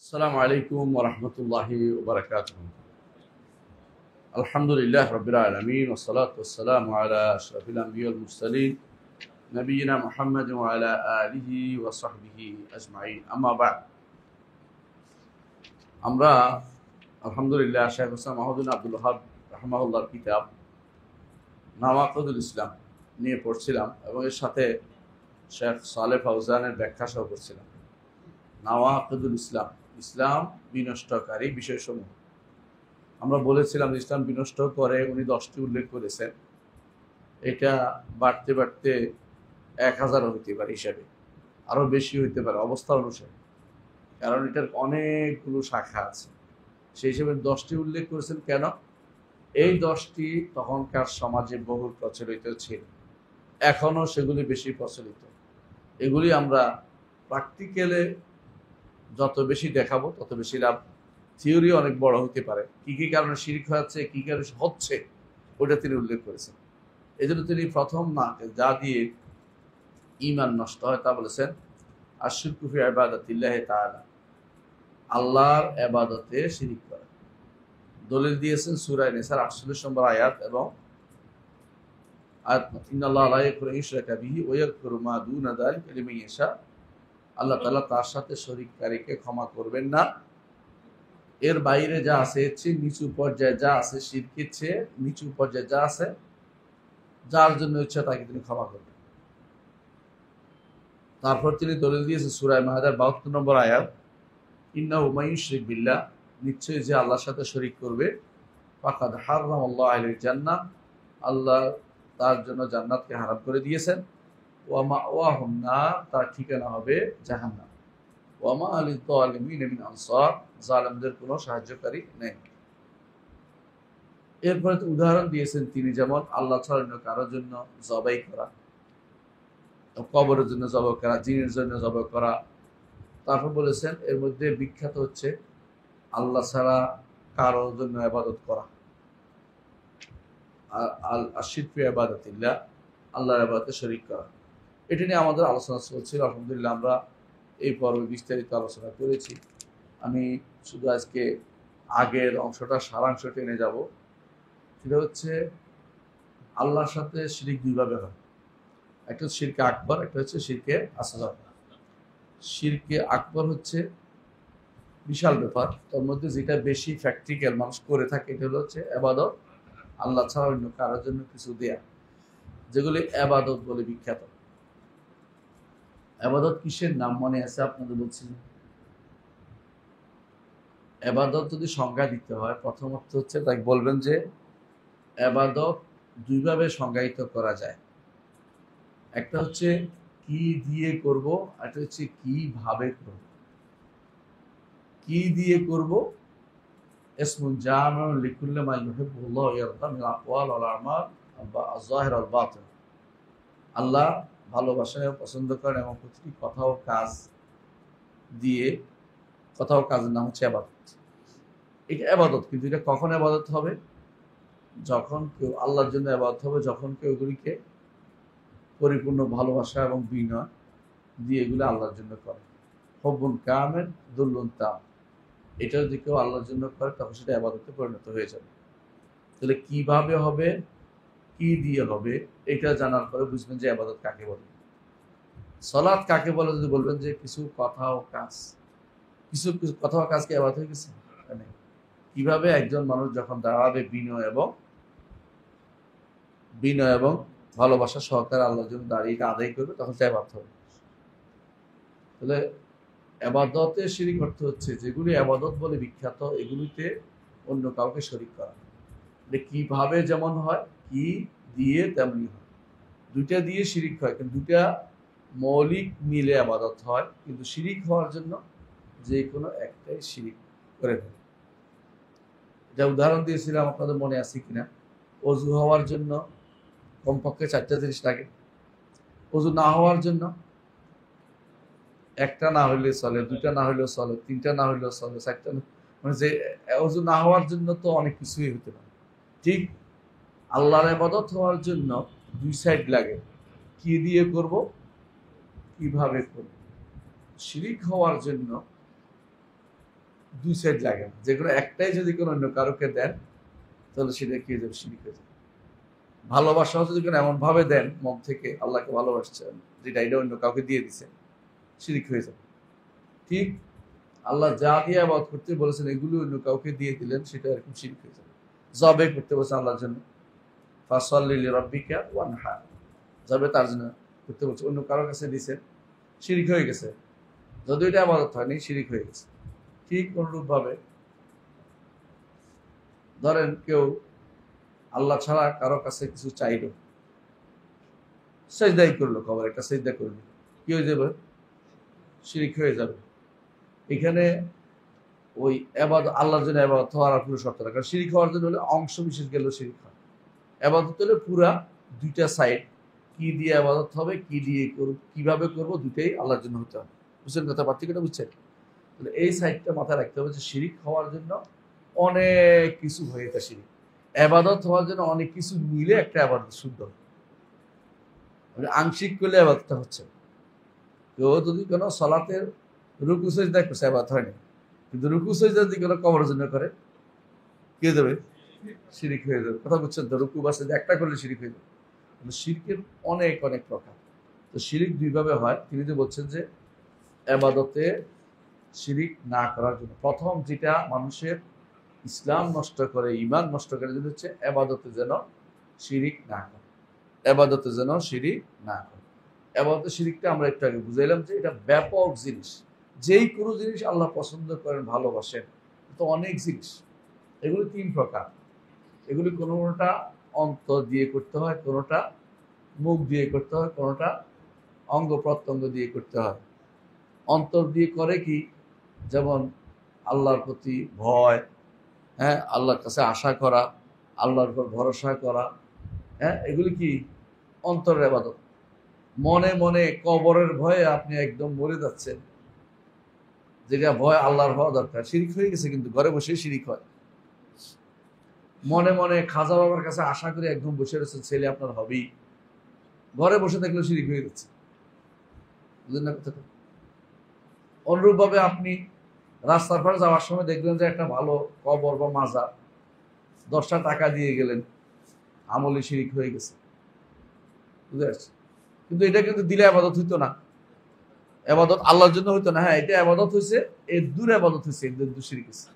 আসসালামু আলাইকুম ওয়া রাহমাতুল্লাহি ওয়া বারাকাতুহু। আলহামদুলিল্লাহ রাব্বিল আলামিন ওয়া সলাতু ওয়াস সালামু আলা আশরাফিল আমবিয়া ওয়াল মুরসালিন নবিয়িনা মুহাম্মাদ ওয়া আলা আলিহি ওয়া সাহবিহি আজমাইন। আম্মা বা'দ। আমরা আলহামদুলিল্লাহ শাইখ হোসেন মাহমুদ আব্দুল ওয়াহাব রাহিমাহুল্লাহর কিতাব নাওয়াকিদুল ইসলাম নিয়ে পড়ছিলাম এবং এর সাথে শেখ সালেহ ফাউজানের ব্যাখ্যা সহ পড়ছিলাম। নাওয়াকিদুল ইসলাম, ইসলাম বিনষ্টকারী বিষয়সমূহ। আমরা বলেছিলাম ইসলাম বিনষ্ট করে উনি 10টি উল্লেখ করেছেন। এটা বাড়তে বাড়তে 1000 হইতে পারে, হিসাবে আরো বেশি হইতে পারে অবস্থা অনুসারে, কারণ এটার অনেকগুলো শাখা আছে। সেই হিসেবে 10টি উল্লেখ করেছেন। কেন? এই 10টি তখনকার সমাজে বহুল প্রচলিত ছিল, এখনো সেগুলি বেশি প্রচলিত। এগুলি আমরা প্র্যাকটিক্যালে যত বেশি দেখাবো তত বেশি লাভ। থিওরি অনেক বড় হতে পারে, কি কি কারণে শিরক হচ্ছে, কি কারণে হচ্ছে, ওটা তিনি উল্লেখ করেছেন। এই জন্য তিনি প্রথম না যা দিয়ে ঈমান নষ্ট হয় তা বলেছেন আশরিকু ফি ইবাদাতিল্লাহি তাআলা, আল্লাহর ইবাদতে শিরক করা। দলিল দিয়েছেন সূরা নিসার 48 নম্বর আয়াত এবং আয়াত ইন্নাল্লাহা লা ইয়াগফিরু আন ইউশরাকা বিহি ওয়া ইয়াগফিরু মা দুনা যালিকা লিমান ইয়াশা। আল্লাহ তাআলা তার সাথে শরীককারীকে ক্ষমা করবেন না, এর বাইরে যা আছে, এর চেয়ে নিচু পর্যায়ে যা আছে, শিরকের চেয়ে নিচু পর্যায়ে যা আছে, যার জন্য ইচ্ছা তাকে তিনি ক্ষমা করবেন। তারপর তিনি দলিল দিয়েছেন সূরা মাইদার 72 নম্বর আয়াত, ইন্নাহু মান ইউশরিক বিল্লাহ, নিশ্চয়ই যে আল্লাহর সাথে শরীক করবে, ফাকাদ হারামাল্লাহু আলাইহিল জান্নাহ, আল্লাহ তার জন্য জান্নাতকে হারাম করে দিয়েছেন। ওয়া মাওয়াহুন নার, তার ঠিকানা হবে জাহান্নাম। ওয়া মা লিয-যালিমিন মিন আনসার, জালেমদের কোনো সাহায্যকারী নেই। এরপরে তো উদাহরণ দিয়েছেন তিনি, যেমন আল্লাহ ছাড়া অন্য কারোর জন্য জবাই করা, কবরের জন্য জবাই করা, জিনের জন্য জবাই করা। তারপর বলেছেন এর মধ্যে বিখ্যাত হচ্ছে আল্লাহ ছাড়া কারোর জন্য ইবাদত করা, আশরিকু ফি ইবাদাতিল্লাহ, আল্লাহর ইবাদতে শরীক করা। এটা নিয়ে আমাদের আলোচনা চলছিল। আলহামদুলিল্লাহ আমরা এই পর্বে বিস্তারিত আলোচনা করেছি। আমি শুধু আজকে আগের অংশটা সারাংশ টেনে যাব। সেটা হচ্ছে আল্লাহর সাথে শিরক দুইভাবে হয়, একটা হচ্ছে শিরকে আকবর, একটা হচ্ছে শিরকে আসগর। শিরকে আকবর হচ্ছে বিশাল ব্যাপার, তার মধ্যে যেটা বেশি প্র্যাকটিক্যাল মানুষ করে থাকে এটা হচ্ছে ইবাদত, আল্লাহ ছাড়া অন্য কারোর জন্য কিছু দেয়া, যেগুলি ইবাদত বলে বিখ্যাত। ইবাদত কিসের নাম মনে আছে আপনাদের? বলছিলেন ইবাদত যদি সংজ্ঞা দিতে হয়, প্রথমত হচ্ছে তাই বলবেন যে ইবাদত দুইভাবে সংজ্ঞায়িত করা যায়। একটা হচ্ছে কি দিয়ে করব, একটা হচ্ছে কিভাবে করব। কি দিয়ে করব ইসমুন জামিউন লিকুল্লি মা ইউহিব্বুল্লাহু ওয়া ইয়ারদা মিনাল আকওয়াল ওয়াল আমাল আয-যাহির ওয়াল বাতিন। আল্লাহ ভালোবাসেন, পছন্দ করেন এবং প্রতিটি কথা ও কাজ দিয়ে, কথা ও কাজের নাম হচ্ছে ইবাদত। এটা ইবাদত, কিন্তু এটা কখন ইবাদত হবে? যখন কেউ আল্লাহর জন্য ইবাদত হবে, যখন কেউ এগুলিকে পরিপূর্ণ ভালোবাসা এবং বিনয় দিয়ে এগুলো আল্লাহর জন্য করে। হুব্বুন কামিল দুল্লুন তাম, এটা যদি কেউ আল্লাহর জন্য করে তখন সেটা ইবাদতে পরিণত হয়ে যাবে। তাহলে কিভাবে হবে, কি দিয়ে হবে, এটা জানার পরে বুঝবেন যে ইবাদত কাকে বলে। সালাত কাকে বলে যদি বলবেন যে কিছু কথা ও কাজ, কিছু কিছু কথা ও কাজকে ইবাদত হয়ে গেছে। কিভাবে একজন মানুষ যখন দাঁড়াবে বিনয় এবং ভালোবাসা সহকারে আল্লাহর জন্য দাঁড়িয়ে আদায় করবে, তখন সে ইবাদত হবে। তাহলে ইবাদতে শিরক অর্থ হচ্ছে যেগুলি ইবাদত বলে বিখ্যাত, এগুলিতে অন্য কাউকে শরীক করা। এটা কিভাবে যেমন হয়, কি দিয়ে তেমনি হয়। দুইটা দিয়ে শিরক হয়, কিন্তু দুইটা মৌলিক মিলে ইবাদত হয়, কিন্তু শিরক হওয়ার জন্য যে কোনো একটাই শিরক করে ফেলে। যা উদাহরণ দিয়েছিলাম আপনাদের মনে আছে কিনা, অজু হওয়ার জন্য কমপক্ষে 4টা জিনিস লাগে। অজু না হওয়ার জন্য একটা না হইলে চলে, 2টা না হইলেও চলে, 3টা না হইলেও চলে, 4টা, মানে যে অজু না হওয়ার জন্য তো অনেক কিছুই হতে পারে। ঠিক আল্লাহর ইবাদত হওয়ার জন্য 2 সাইড লাগে, কি দিয়ে করব, কিভাবে করব। শিরক হওয়ার জন্য দুই সাইড লাগে না, যে কোনো একটাই যদি কোনো অন্য কারোকে দেন তাহলে সেটা কি হয়ে যাবে, শিরিক হয়ে যাবে। ভালোবাসাও যদি কোনো এমন ভাবে দেন মন থেকে আল্লাহকে ভালোবাসছেন, যেটা এটা অন্য কাউকে দিয়ে দিচ্ছেন, শিরিক হয়ে যাবে। ঠিক আল্লাহ যা দিয়ে আবাদ করতে বলেছেন এগুলো অন্য কাউকে দিয়ে দিলেন, সেটা এরকম শিরিক হয়ে যাবে। জবে করতে বলছেন আল্লাহর জন্য, ফাসাল্লি লিরাব্বিকা ওয়ানহার, জবে তার জন্য করতে বলছে, অন্য কারোর কাছে দিয়েছেন, শিরিক হয়ে গেছে। যদি এটা আবাদত হয়নি, শিরিক হয়ে গেছে। ঠিক অনুরূপ ভাবে ধরেন কেউ আল্লাহ ছাড়া কারো কাছে কিছু চাইল, সেজদাই করলো, খবর একটা সেজদা করলো, কি হয়ে যাবে, শিরিক হয়ে যাবে। এখানে ওই এবাদত আল্লাহর জন্য এবাদত হওয়ার আর কোনো শর্ত না, কারণ শিরিক হওয়ার জন্য হলে অংশ বিশেষ গেলেও শিরিক হয়। এবাদত হলে পুরা দুইটা সাইড, কি দিয়ে আবাদত হবে, কি দিয়ে করব, কিভাবে করব, দুটাই আল্লাহর জন্য হতে হবে। বুঝছেন কথা, পার্থক্যটা বুঝছেন? তাহলে এই সাইডটা মাথায় রাখতে হবে যে শিরিক হওয়ার জন্য অনেক কিছু হয়ে তা শিরিক, আবাদত হওয়ার জন্য অনেক কিছু মিলে একটা আবাদত শুদ্ধ, আংশিক করলে আবাদতটা হচ্ছে। কেউ যদি কোনো সলাতের রুকু সাজদা করছে, আবাদত হয়নি, কিন্তু রুকু সাজদা যদি কোনো কবরের জন্য করে, কি হয়ে যাবে, শিরিক হয়ে যাবে। কথা বুঝছেন তো? রুকু বা সাজদা একটা করলে শিরিক হয়ে যাবে। শিরকের অনেক অনেক প্রকার। তো শিরিক দুইভাবে হয়। তিনি যে বলছেন যে আবাদতে শিরিক না করার জন্য প্রথম যেটা মানুষের ইসলাম নষ্ট করে, ঈমান নষ্ট করে, যেটা হচ্ছে আবাদতে যেন শিরিক না করে, আবাদতে যেন শিরিক না করে। আবাদতে শিরিকটা আমরা একটু আগে বুঝাইলাম যে এটা ব্যাপক জিনিস। যেই কোনো জিনিস আল্লাহ পছন্দ করেন, ভালোবাসেন, তো অনেক জিনিস। এগুলি তিন প্রকার। এগুলি কোনোটা অন্তর দিয়ে করতে হয়, কোনোটা মুখ দিয়ে করতে হয়, কোনোটা অঙ্গ প্রত্যঙ্গ দিয়ে করতে হয়। অন্তর দিয়ে করে কি, যেমন আল্লাহর প্রতি ভয়, হ্যাঁ, আল্লাহর কাছে আশা করা, আল্লাহর উপর ভরসা করা, হ্যাঁ, এগুলি কি অন্তরের ইবাদত। মনে মনে কবরের ভয়ে আপনি একদম মরে যাচ্ছেন, যেটা ভয় আল্লাহর হওয়া দরকার, শিরিক হয়ে গেছে, কিন্তু ঘরে বসে শিরিক হয়। মনে মনে খাজা বাবার কাছে আশা করে একদম বসে রয়েছেন, ছেলে আপনার হবেই, ঘরে বসে থাকলেও শিরিক হয়ে যাচ্ছে। বুঝলেন না কথাটা? অনুরূপ ভাবে আপনি রাস্তার পাশে যাওয়ার সময় দেখলেন যে একটা ভালো কবর বা মাজার, 10টা টাকা দিয়ে গেলেন, আমলে শিরিক হয়ে গেছে। বুঝতে পারছি? কিন্তু এটা কিন্তু দিলে আবাদত হইতো না, আবাদত আল্লাহর জন্য হইতো না। হ্যাঁ, এটা আবাদত হয়েছে, এর দূর আবাদত হয়েছে, এর দূর শিরিক হয়েছে।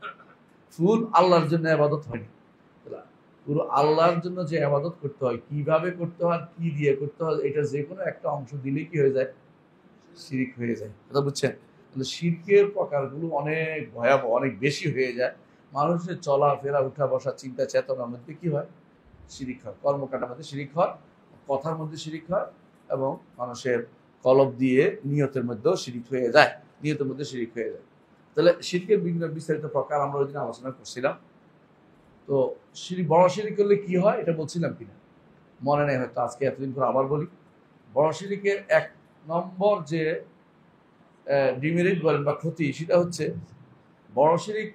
ফুল আল্লাহর জন্য আবাদত হয়নি। পুরো আল্লাহর জন্য যে আবাদত করতে হয়, কিভাবে করতে হয়, কি দিয়ে করতে হয়, এটা যে কোনো একটা অংশ দিলে কি হয়ে যায়, শিরিক হয়ে যায়। কথা বুঝছেন? তাহলে শিরকের প্রকারগুলো অনেক ভয়াবহ, অনেক বেশি হয়ে যায়। মানুষের চলাফেরা, উঠা বসা, চিন্তা চেতনার মধ্যে কি হয়, শিরিক হয়। কর্মকাণ্ডের মধ্যে শিরিক হয়, কথার মধ্যে শিরিক হয়, এবং মানুষের কলব দিয়ে নিয়তের মধ্যেও শিরিক হয়ে যায়, নিয়তের মধ্যে শিরিক হয়ে যায়। তাহলে শিরকের বিভিন্ন বিস্তারিত প্রকার আমরা ওই দিন আলোচনা করছিলাম। তো শিরিক, বড় শিরিক করলে কি হয় এটা বলছিলাম কিনা মনে নেই হয়তো, আজকে এতদিন পর আবার বলি। বড় শিরিকের 1 নম্বর যে ডিমেরিট বলেন বা ক্ষতি, সেটা হচ্ছে বড় শিরিক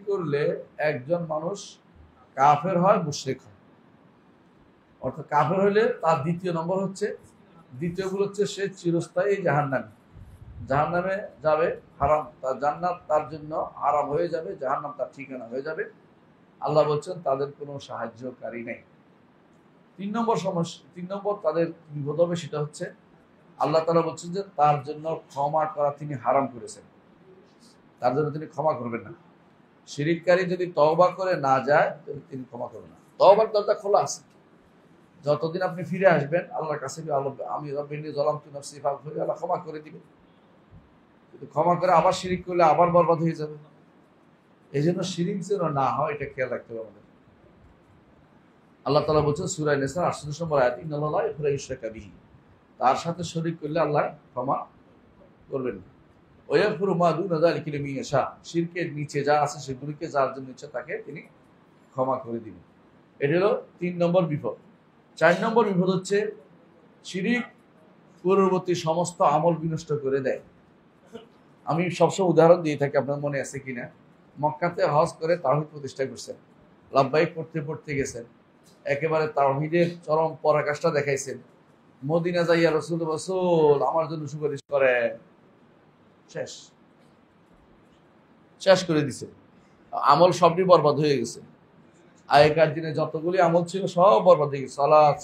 করলে একজন মানুষ কাফের হয়, মুশরিক হয়। অর্থাৎ কাফের হলে তার দ্বিতীয় গুলো হচ্ছে সে চিরস্থায়ী জাহান্নামে যাবে, হারাম, তার জান্নাত তার জন্য হারাম হয়ে যাবে, জাহান্নাম তার ঠিকানা হয়ে যাবে। আল্লাহ বলছেন তাদের কোনো সাহায্যকারী নেই। 3 নম্বর তাদের বিপদ হবে, সেটা হচ্ছে আল্লাহ তাআলা বলছেন যে তার জন্য ক্ষমা করা তিনি হারাম করেছেন, তার জন্য তিনি ক্ষমা করবেন না। শিরিককারী যদি তওবা করে না যায়, তাহলে তিনি ক্ষমা করবেন না। তওবার দরজা খোলা আছে, যতদিন আপনি ফিরে আসবেন আল্লাহর কাছে, আমি রব্বিনী যালামতু নাফসি ফাগফির, আল্লাহ ক্ষমা করে দিবেন। কিন্তু ক্ষমা করে আবার শিরিক করলে আবার বরবাদ হয়ে যাবে। এই জন্য শিরিক যেন না হয়, এটা খেয়াল রাখতে হবে আমাদের। আল্লাহ তাআলা বলছেন সূরা নিসা 38 নম্বর আয়াত, ইন্নাল্লাহা লা ইয়াগফিরু ইউশরাকা বিহি, তার সাথে শরীক করলে আল্লাহ ক্ষমা করবেন না। ওয়া ইয়াগফিরু মা দুনা যালিকা লিমান ইয়াশা, শিরকের নিচে যা আছে সেগুলোকে যার জন্য ইচ্ছা তাকে তিনি ক্ষমা করে দিবেন। এটা হলো 3 নম্বর বিপদ। 4 নম্বর বিপদ হচ্ছে শিরিক পূর্ববর্তী সমস্ত আমল বিনষ্ট করে দেয়। আমি সবসময় উদাহরণ দিয়ে থাকি, আপনার মনে আছে কিনা, মক্কাতে হজ করে তাওহীদ প্রতিষ্ঠা করছেন, লাব্বাইক পড়তে গেছেন, একেবারে তাওহীদের চরম পরাকাষ্ঠা দেখাইছেন, মদিনা যাইয়া রাসূল আমার জন্য সুপারিশ করেন, শেষ। শেষ করে দিছে, আমল সবই বরবাদ হয়ে গেছে। আগেকার দিনে যতগুলি আমল ছিল সব বরবাদ হয়ে গেছে, সালাত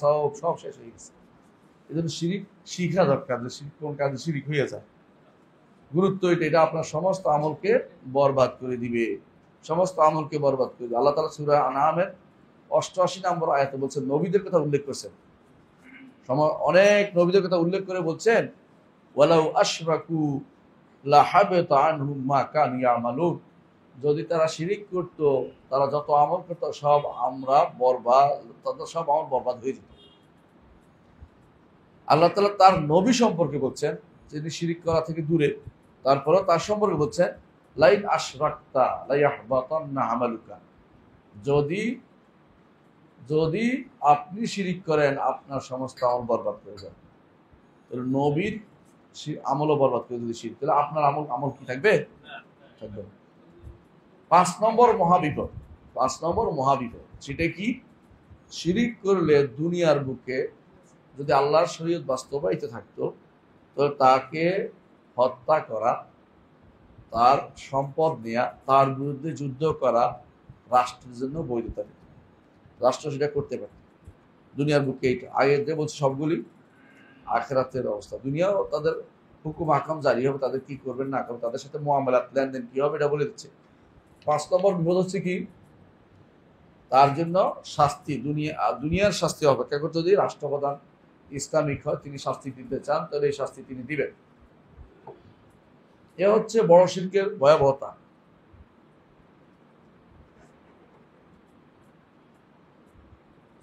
সব শেষ হয়ে গেছে। এই জন্য শিরিক শিখা দরকার, যে কোন কাজে শিরিক হয়ে যায়। গুরুত্ব এটা আপনার সমস্ত আমলকে বরবাদ করে দিবে, সমস্ত আমলকে বরবাদ করে দিবে। আল্লাহ তাআলা সূরা আনআমের 88 নম্বর আয়াতে বলছেন, নবীদের কথা উল্লেখ করছেন, অনেক নবীদের কথা উল্লেখ করে বলছেন, ওয়ালাউ আশরাকু লাহাবাতা আনহুম মা কানু ইয়ামালুন, যদি তারা শিরিক করত, তারা যত আমল করত সব সব আমল বরবাদ হয়ে যেত। আল্লাহ তাআলা তার নবী সম্পর্কে বলছেন, যিনি শিরিক করা থেকে দূরে, তারপরে তার সম্পর্কে বলছেন, লাইন আশরাকতা লায়াহবাতান্না আমালুকা, যদি আপনি শিরিক করেন আপনার সমস্ত আমল বরবাদ করে যাবে। তাহলে নবীর আমলও বরবাদ করে যদি শিরিক, তাহলে আপনার আমল কি থাকবে? থাকবে। 5 নম্বর মহাবিপদ, সেটা কি? শিরিক করলে দুনিয়ার বুকে যদি আল্লাহর শরীয়ত বাস্তবায়িত থাকতো, তো তাকে হত্যা করা, তার সম্পদ নেয়া, তার বিরুদ্ধে যুদ্ধ করা রাষ্ট্রের জন্য বৈধতা দিত, রাষ্ট্র সেটা করতে পারে দুনিয়ার বুকে। এইটা আগে যে বলছে সবগুলি আখিরাতের অবস্থা, দুনিয়াও তাদের হুকুম আকাম জারি হবে, তাদের কি করবেন না করবেন, তাদের সাথে মুআমালাত লেনদেন কি হবে এটা বলে দিচ্ছে। 5 নম্বর বিপদ হচ্ছে কি? তার জন্য শাস্তি, দুনিয়ার শাস্তি অপেক্ষা করতে, যদি রাষ্ট্রপ্রধান ইসলামিক হয়, তিনি শাস্তি দিতে চান, তাহলে এই শাস্তি তিনি দিবেন। এ হচ্ছে বড় শিরকের ভয়াবহতা।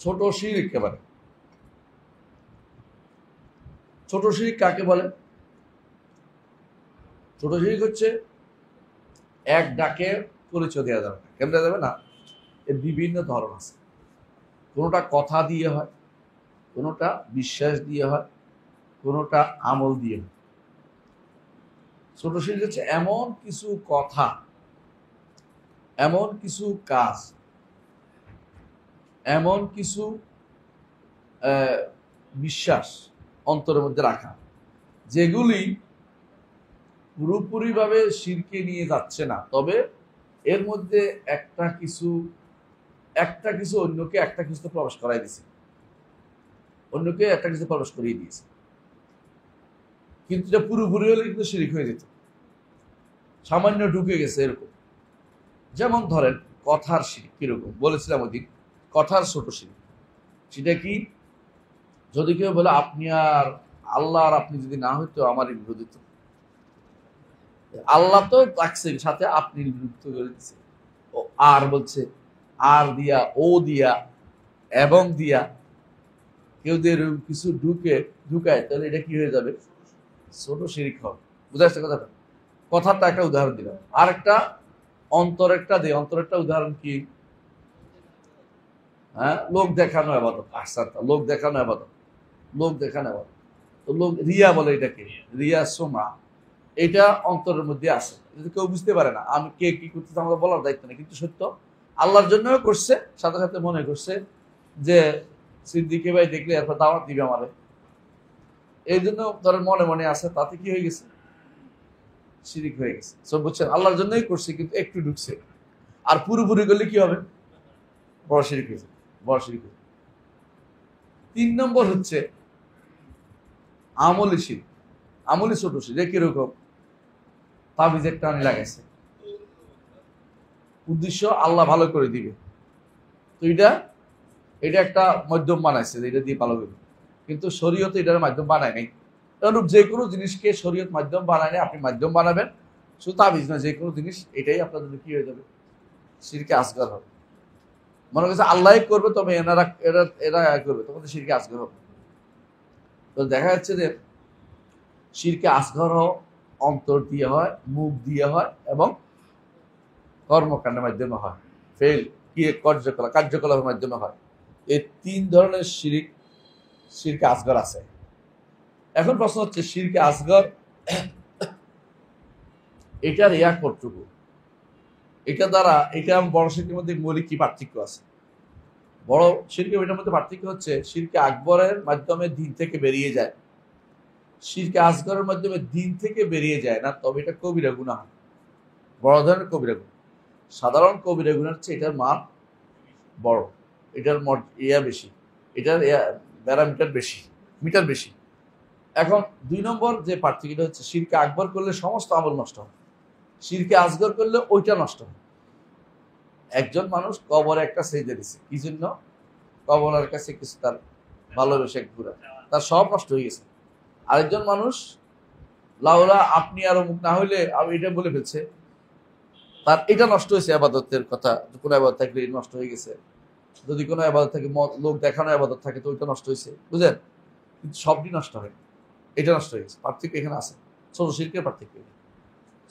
ছোট শিরক একেবারে, ছোট শিরক কাকে বলে? ছোট শিরক হচ্ছে এক ডাকে পরিচয় দেওয়া যাবে না। কেন দেওয়া যাবে না? এর বিভিন্ন ধরন আছে। কোনোটা কথা দিয়ে হয়, কোনোটা বিশ্বাস দিয়ে হয়, কোনোটা আমল দিয়ে হয়। ছোট শিরক হচ্ছে এমন কিছু কথা, এমন কিছু কাজ, এমন কিছু বিশ্বাস অন্তরের মধ্যে রাখা, যেগুলি পুরোপুরিভাবে শিরকে নিয়ে যাচ্ছে না, তবে এর মধ্যে একটা কিছু অন্যকে একটা কিছু প্রবেশ করাই দিছে, অন্যকে একটা কিছু প্রবেশ করিয়ে দিয়েছে। কিন্তু এটা পুরোপুরি হলে কিন্তু শিরক হয়ে যেত, সামান্য ঢুকে গেছে এরকম। যেমন ধরেন কথার শিরক। কিরকম বলেছিলাম ওদিন, কথার ছোট শিরক। সেটা কি? যদি কেউ বলে আপনি আর আল্লাহ আর আপনি যদি না হইতো আমারই বিরোধ হইতো, আল্লাহ তো রাখছেন, সাথে আপনি বিরুদ্ধ করে দিচ্ছে। ও আর বলছে, আর দিয়া, ও দিয়া, এবং দিয়া, কেউ দিয়ে কিছু ঢুকায়, তাহলে এটা কি হয়ে যাবে? ছোট শিরক হবে। বুঝা যাচ্ছে কথাটা? কথাটা একটা উদাহরণ দিলাম। আর একটা অন্তরেরটা দিই। অন্তরেরটা উদাহরণ কি? হ্যাঁ, লোক দেখানো ইবাদত। আহসানতা, লোক দেখানো ইবাদত, লোক দেখানো ইবাদত। তো লোক রিয়া বলে এটাকে, রিয়া সুমা। এটা অন্তরের মধ্যে আছে, যদি কেউ বুঝতে পারে না, আমি কে কি করতেছে আমাদের বলার দায়িত্ব নেই, কিন্তু সত্য আল্লাহর জন্যও করছে, সাথে সাথে মনে করছে যে সিদ্দিকে ভাই দেখলে এরপর দাওয়াত দিবে আমারে, এই জন্য ধরেন মনে মনে আছে, তাতে কি হয়ে গেছে? শিরিক হয়ে গেছে। সব বুঝছেন, আল্লাহর জন্যই করছে, কিন্তু একটু ঢুকছে। আর পুরোপুরি করলে কি হবে? বড় শিরিক হয়েছে, বড় শিরিক হয়েছে। 3 নম্বর হচ্ছে আমলি শিরক। আমলি ছোট শিরক। কিরকম? তাবিজের টান লাগাইছে, উদ্দেশ্য আল্লাহ ভালো করে দিবে, তো এটা একটা মাধ্যম বানাইছে যে এটা দিয়ে ভালো করবে, কিন্তু শরীয়তে এটার মাধ্যম বানায় নাই। অনুরূপ যে কোনো জিনিসকে শরীয়ত মাধ্যম বানায় নাই, আপনি মাধ্যম বানাবেন, শুধু তাবিজ না, যে কোনো জিনিস, এটাই আপনার জন্য কি হয়ে যাবে? শিরকে আসগর হবে। মনে করছে আল্লাহ করবে, তবে এরা করবে, তখন শিরকে আসগর হবে। তো দেখা যাচ্ছে যে শিরকে আসগর অন্তর দিয়ে হয়, মুখ দিয়ে হয়, এবং কর্মকাণ্ডের মাধ্যমে হয়, কার্যকলাপের মাধ্যমে হয়। এই 3 ধরনের শিরকে আসগর আছে। এখন প্রশ্ন হচ্ছে, শিরকে আসগর এটার কতটুকু? এটা দ্বারা এটা বড় শিরকের মধ্যে মৌলিক কি পার্থক্য আছে? বড় শিরকে এটার মধ্যে পার্থক্য হচ্ছে, শিরকে আকবরের মাধ্যমে দিন থেকে বেরিয়ে যায়, শিরকে আসগরের মাধ্যমে দিন থেকে বেরিয়ে যায় না, তবে এটা কবিরা গুনাহ হয়। বড় ধরনের কবিরা গুনাহ। সাধারণ কবিরা গুনার চেয়ে এটার মান বড়, এটার বেশি, এটার প্যারামিটার বেশি, মিটার বেশি। এখন 2 নম্বর যে পার্থক্যটা হচ্ছে, শিরকে আকবর করলে সমস্ত আমল নষ্ট হয়, শিরকে আসগর করলে ওইটা নষ্ট হয়। একজন মানুষ কবরে একটা সেজদা দিছে, কি জন্য? কবরের কাছে কিছু তার ভালোবেসে ঘুরা, তার সব নষ্ট হয়ে গেছে। আরেকজন মানুষ লাউলা আপনি আর অমুক না হইলে, আমি এটা বলে ফেলছে, তার এটা নষ্ট হয়েছে, আবাদতের কথা, কোনো আবাদত থাকলে নষ্ট হয়ে গেছে। যদি কোনো আবাদত থাকে, লোক দেখানো আবাদত থাকে, তো ওইটা নষ্ট হয়েছে, বুঝলেন? কিন্তু সবটি নষ্ট হয়, এটা নষ্ট হয়ে গেছে। পার্থক্য এখানে আছে, ছোট শিরকের পার্থক্য।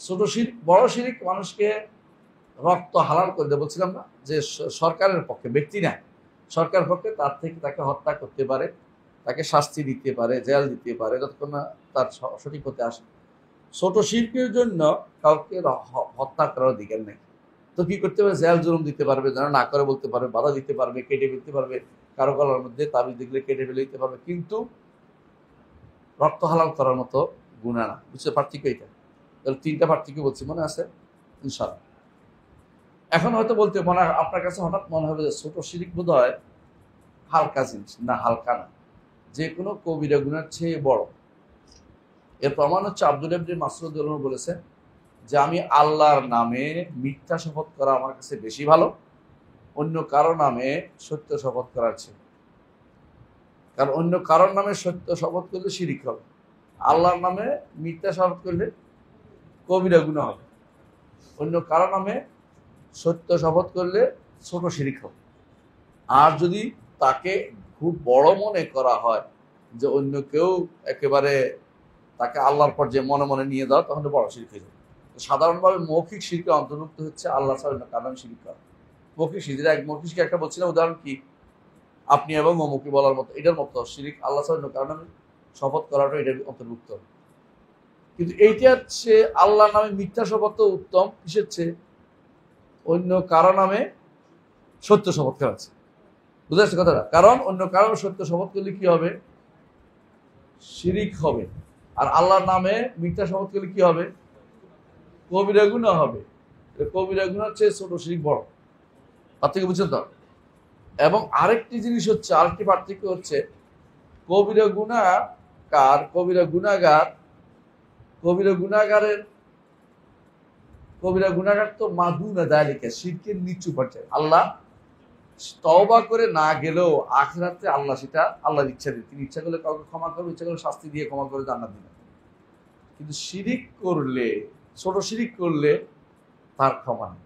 ছোট শিরক, বড় শিরক মানুষকে রক্ত হালাল করে দেয়, বলছিলাম না যে সরকারের পক্ষে, ব্যক্তি না, সরকারের পক্ষে তার থেকে তাকে হত্যা করতে পারে, তাকে শাস্তি দিতে পারে, জেল দিতে পারে, যতক্ষণ না তার সঠিক হতে আসে। ছোট শিরকের জন্য কাউকে হত্যা করার অধিকার নেই। তো কি করতে পারে? জেল জুলুম দিতে পারবে, যেন না করে বলতে পারবে, বাধা দিতে পারবে, কেটে ফেলতে পারবে, কারো গলার মধ্যে তাবিজ দেখলে কেটে ফেলে দিতে পারবে, কিন্তু রক্ত হালাল করার মতো গুনাহ না। বুঝতে পার্থক্য এটা? তাহলে 3টা পার্থক্য বলছি, মনে আছে ইনশাআল্লাহ? এখন হয়তো বলতে আপনার কাছে হঠাৎ মনে হবে যে ছোট শিরক বোধহয় হালকা জিনিস। না, হালকা না, যে কোনো কবিরা গুনার চেয়ে বড়। এর প্রমাণ হচ্ছে আব্দুল্লাহ ইবনে মাসউদ রাদিয়াল্লাহু বলেছেন যে আমি আল্লাহর নামে মিথ্যা শপথ করা আমার কাছে বেশি ভালো অন্য কারো নামে সত্য শপথ করার চেয়ে। কারণ অন্য কারোর নামে সত্য শপথ করলে শিরিক হবে, আল্লাহর নামে মিথ্যা শপথ করলে কবিরা গুনাহ হবে। অন্য কারো নামে সত্য শপথ করলে ছোট শিরিক হবে। আর যদি তাকে খুব বড় মনে করা হয়, যে অন্য কেউ একেবারে তাকে আল্লাহর পর যে মনে মনে নিয়ে যাও, তখন বড় শিরক হয়ে যাবে। সাধারণভাবে মৌখিক শিরকে অন্তর্ভুক্ত হচ্ছে আল্লাহ ছাড়া অন্য কারো নামে শিরক করা। মৌখিক শিরক, মৌখিক শিরক একটা বলছিলাম উদাহরণ কি, আপনি এবং অমুকি বলার মতো, এটার মতো শিরক আল্লাহ ছাড়া অন্য কারো নামে শপথ করাটা এটার অন্তর্ভুক্ত। কিন্তু এইটার চেয়ে আল্লাহর নামে মিথ্যা শপথ উত্তম কিসের চেয়ে? অন্য কারো নামে সত্য শপথ করা আছে। বুঝতে পারছি কথাটা? কারণ অন্য কারো সত্য শপথ করলে কি হবে? শিরিক হবে। আর আল্লাহর নামে মিথ্যা শপথ করলে কি হবে? কবিরা গুনাহ হবে। কবিরা গুনার চেয়ে ছোট শিরিক বড়। পার্থক্য বুঝছেন তো? এবং আরেকটি জিনিস হচ্ছে, আরেকটি পার্থক্য হচ্ছে, কবিরা গুনাহগার, কবিরা গুনাহগার তো মাদুনা যালিকা, শিরকের নিচু পর্যায়ে। আল্লাহ তওবা করে না গেলেও আখিরাতে আল্লাহ সেটা আল্লাহর ইচ্ছা দিয়ে, তিনি ইচ্ছা করলে কাউকে ক্ষমা করবে, ইচ্ছা করলে শাস্তি দিয়ে ক্ষমা করে জান্নাত দিবেন। কিন্তু শিরিক করলে, ছোট শিরিক করলে তার ক্ষমা নেই।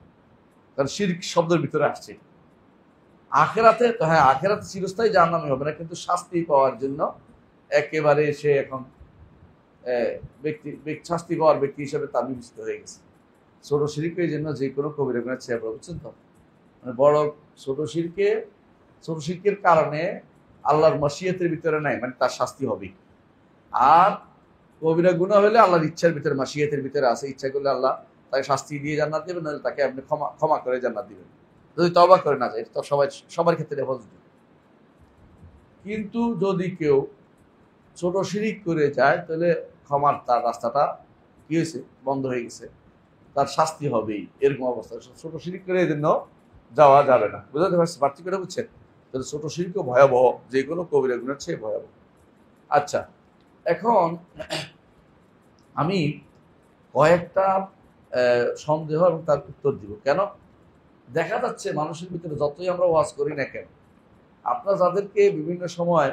কারণ শিরিক শব্দের ভিতরে আসছে। আখিরাতে তো হ্যাঁ, আখিরাতে চিরস্থায়ী জাহান্নামী হবে না, কিন্তু শাস্তি পাওয়ার জন্য একেবারে সে এখন শাস্তি পাওয়ার ব্যক্তি হিসেবে তার বিবেচিত হয়ে গেছে। ছোট শিরিকের জন্য যে কোনো কবিরা গুনাহ ছেড়ে পড়া, বুঝছেন তো? মানে বড় ছোট শিরকের কারণে আল্লাহর মাশিয়াতের ভিতরে নাই, মানে তার শাস্তি হবে। আর কবিরা গুনাহ হলে আল্লাহর ইচ্ছার ভিতরে, মাশিয়াতের ভিতরে আছে, ইচ্ছা করলে আল্লাহ তাকে শাস্তি দিয়ে জান্নাত দিবেন, নাহলে তাকে আপনি ক্ষমা করে জান্নাত দিবেন, যদি তওবা করে না যায়। এটা তো সবার ক্ষেত্রে পজিটিভ। কিন্তু যদি কেউ ছোট শিরিক করে যায়, তাহলে ক্ষমার তার রাস্তাটা কি হয়েছে? বন্ধ হয়ে গেছে, তার শাস্তি হবেই। এরকম অবস্থা। ছোট শিরিক করে এই জন্য যাওয়া যাবে না। বুঝতে পারছি পার্থক্যটা? বুঝছেন? তাহলে ছোট শিরকও ভয়াবহ, যে কোনো কবিরা গুনার চেয়ে ভয়াবহ। আচ্ছা, এখন আমি কয়েকটা সন্দেহ এবং তার উত্তর দিব। কেন? দেখা যাচ্ছে মানুষের ভিতরে যতই আমরা ওয়াজ করি না কেন, আপনারা যাদেরকে বিভিন্ন সময়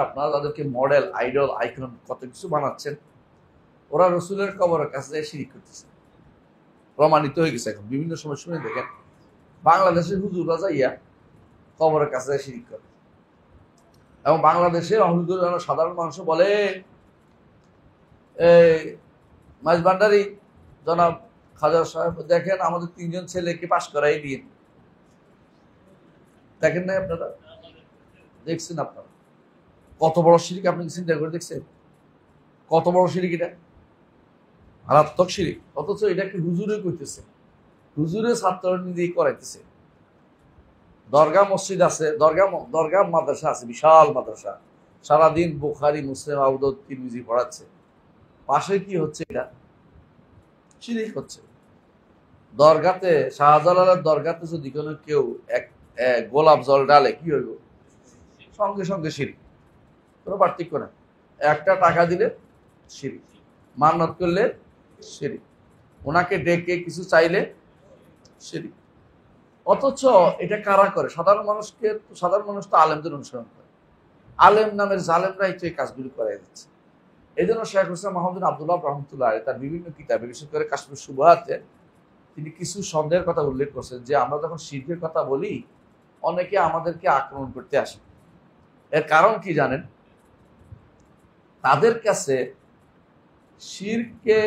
আপনারা যাদেরকে মডেল, আইডল, আইকন কত কিছু বানাচ্ছেন, ওরা রসুলের কবরের কাছে শিরিক করতেছে, প্রমাণিত হয়ে গেছে। এখন বিভিন্ন সময় শুনে দেখেন, বাংলাদেশের হুজুররা যাইয়া কবরের কাছে শিরিক করে। এবং বাংলাদেশে হুজুর সাধারণ মানুষ বলে, মাইজ ভান্ডারী জনাব খাজা সাহেব, দেখেন আমাদের 3জন ছেলেকে পাশ করাই দিয়ে। দেখেন নাই আপনারা? দেখছেন আপনারা কত বড় শিরিক? আপনি চিন্তা করে দেখছেন কত বড় শিরিক? এটা মারাত্মক শিরিক। অথচ এটাকে হুজুরে করতেছে, হুজুরে ছাত্র নিজেই করাইতেছে। দরগা মসজিদ আছে, দরগা মাদ্রাসা আছে, বিশাল মাদ্রাসা, সারাদিন বুখারী, মুসলিম, আবু দাউদ, তিরমিজি পড়াচ্ছে। পাশে কি হচ্ছে? এটা শিরিক হচ্ছে। দরগাতে, শাহজালালের দরগাতে যদি কোনো কেউ এক গোলাপ জল ডালে, কি হইব? সঙ্গে সঙ্গে শিরিক, কোনো পার্থক্য না। একটা টাকা দিলে শিরিক, মান্নত করলে শিরিক, ওনাকে ডেকে কিছু চাইলে শিরিক। অথচ এটা কারা করে? সাধারণ মানুষকে। সাধারণ মানুষ তো আলেমদের অনুসরণ করে, আলেম নামের জালেমরাই তো এই কাজগুলি করে দিচ্ছে। এই জন্য শেখ হুসেন মাহমুদ আব্দুল্লাহ রহমতুল্লাহ তার বিভিন্ন কিতাবে, বিশেষ করে কাশ্মীর সুবহাতে, তিনি কিছু সন্দেহের কথা উল্লেখ করছেন যে আমরা যখন শিরকের কথা বলি অনেকে আমাদেরকে আক্রমণ করতে আসে। এর কারণ কি জানেন? তাদের কাছে শিরকে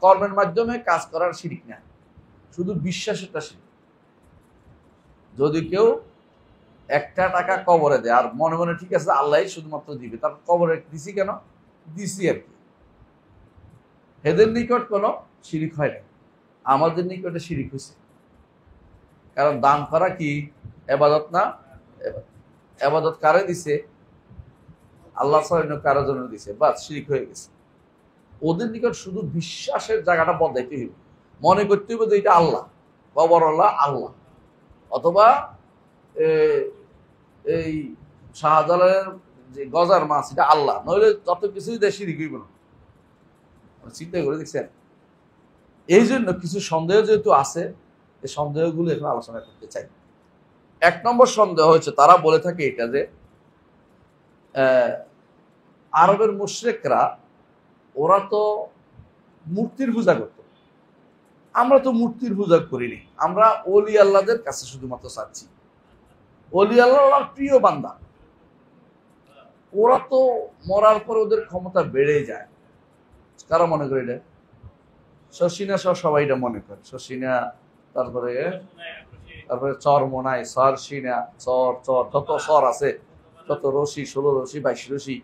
কর্মের মাধ্যমে কাজ করার শিরিক না, শুধু বিশ্বাসেরটা শিরিক। যদি কেউ একটা টাকা কবরে দেয় আর মনে মনে ঠিক আছে আল্লাহ শুধুমাত্র দিবে, তার কবরে দিছি কেন? দিছি আর কি। এদের নিকট কোনো শিরিক হয় না, আমাদের নিকটে শিরিক হয়েছে। কারণ দান করা কি এবাদত না? এবাদত কারে দিছে? আল্লাহ ছাড়া কারোর জন্য দিছে, বাস শিরিক হয়ে গেছে। ওদের নিকট শুধু বিশ্বাসের জায়গাটা বদলাইতে হইবে, মনে করতে হইবে যে এটা আল্লাহ, কবর আল্লাহ, আল্লাহ। অথবা এই শাহজালালের যে গজার মাছ, এটা আল্লাহ, নইলে যত কিছুই দেয় শিরিক হইব না। চিন্তা করে দেখছেন? এই জন্য কিছু সন্দেহ যেহেতু আছে, এই সন্দেহগুলো এখানে আলোচনা করতে চাই। এক নম্বর সন্দেহ হচ্ছে, তারা বলে থাকে এটা যে আরবের মুশরিকরা ওরা তো মূর্তির পূজা করত, আমরা তো মূর্তির পূজা করিনি, আমরা ওলি আল্লাহদের কাছে শুধুমাত্র চাচ্ছি, ওলি আল্লাহর প্রিয় বান্দা। ওরা তো মরার পর ওদের ক্ষমতা বেড়ে যায়। কারা মনে করে এটা? শশিনা সহ সবাই এটা মনে করে। শশিনা, তারপরে চরমোনাই, সরসিনা, চর যত সর আছে, যত রশি, 16 রশি, 22 রশি,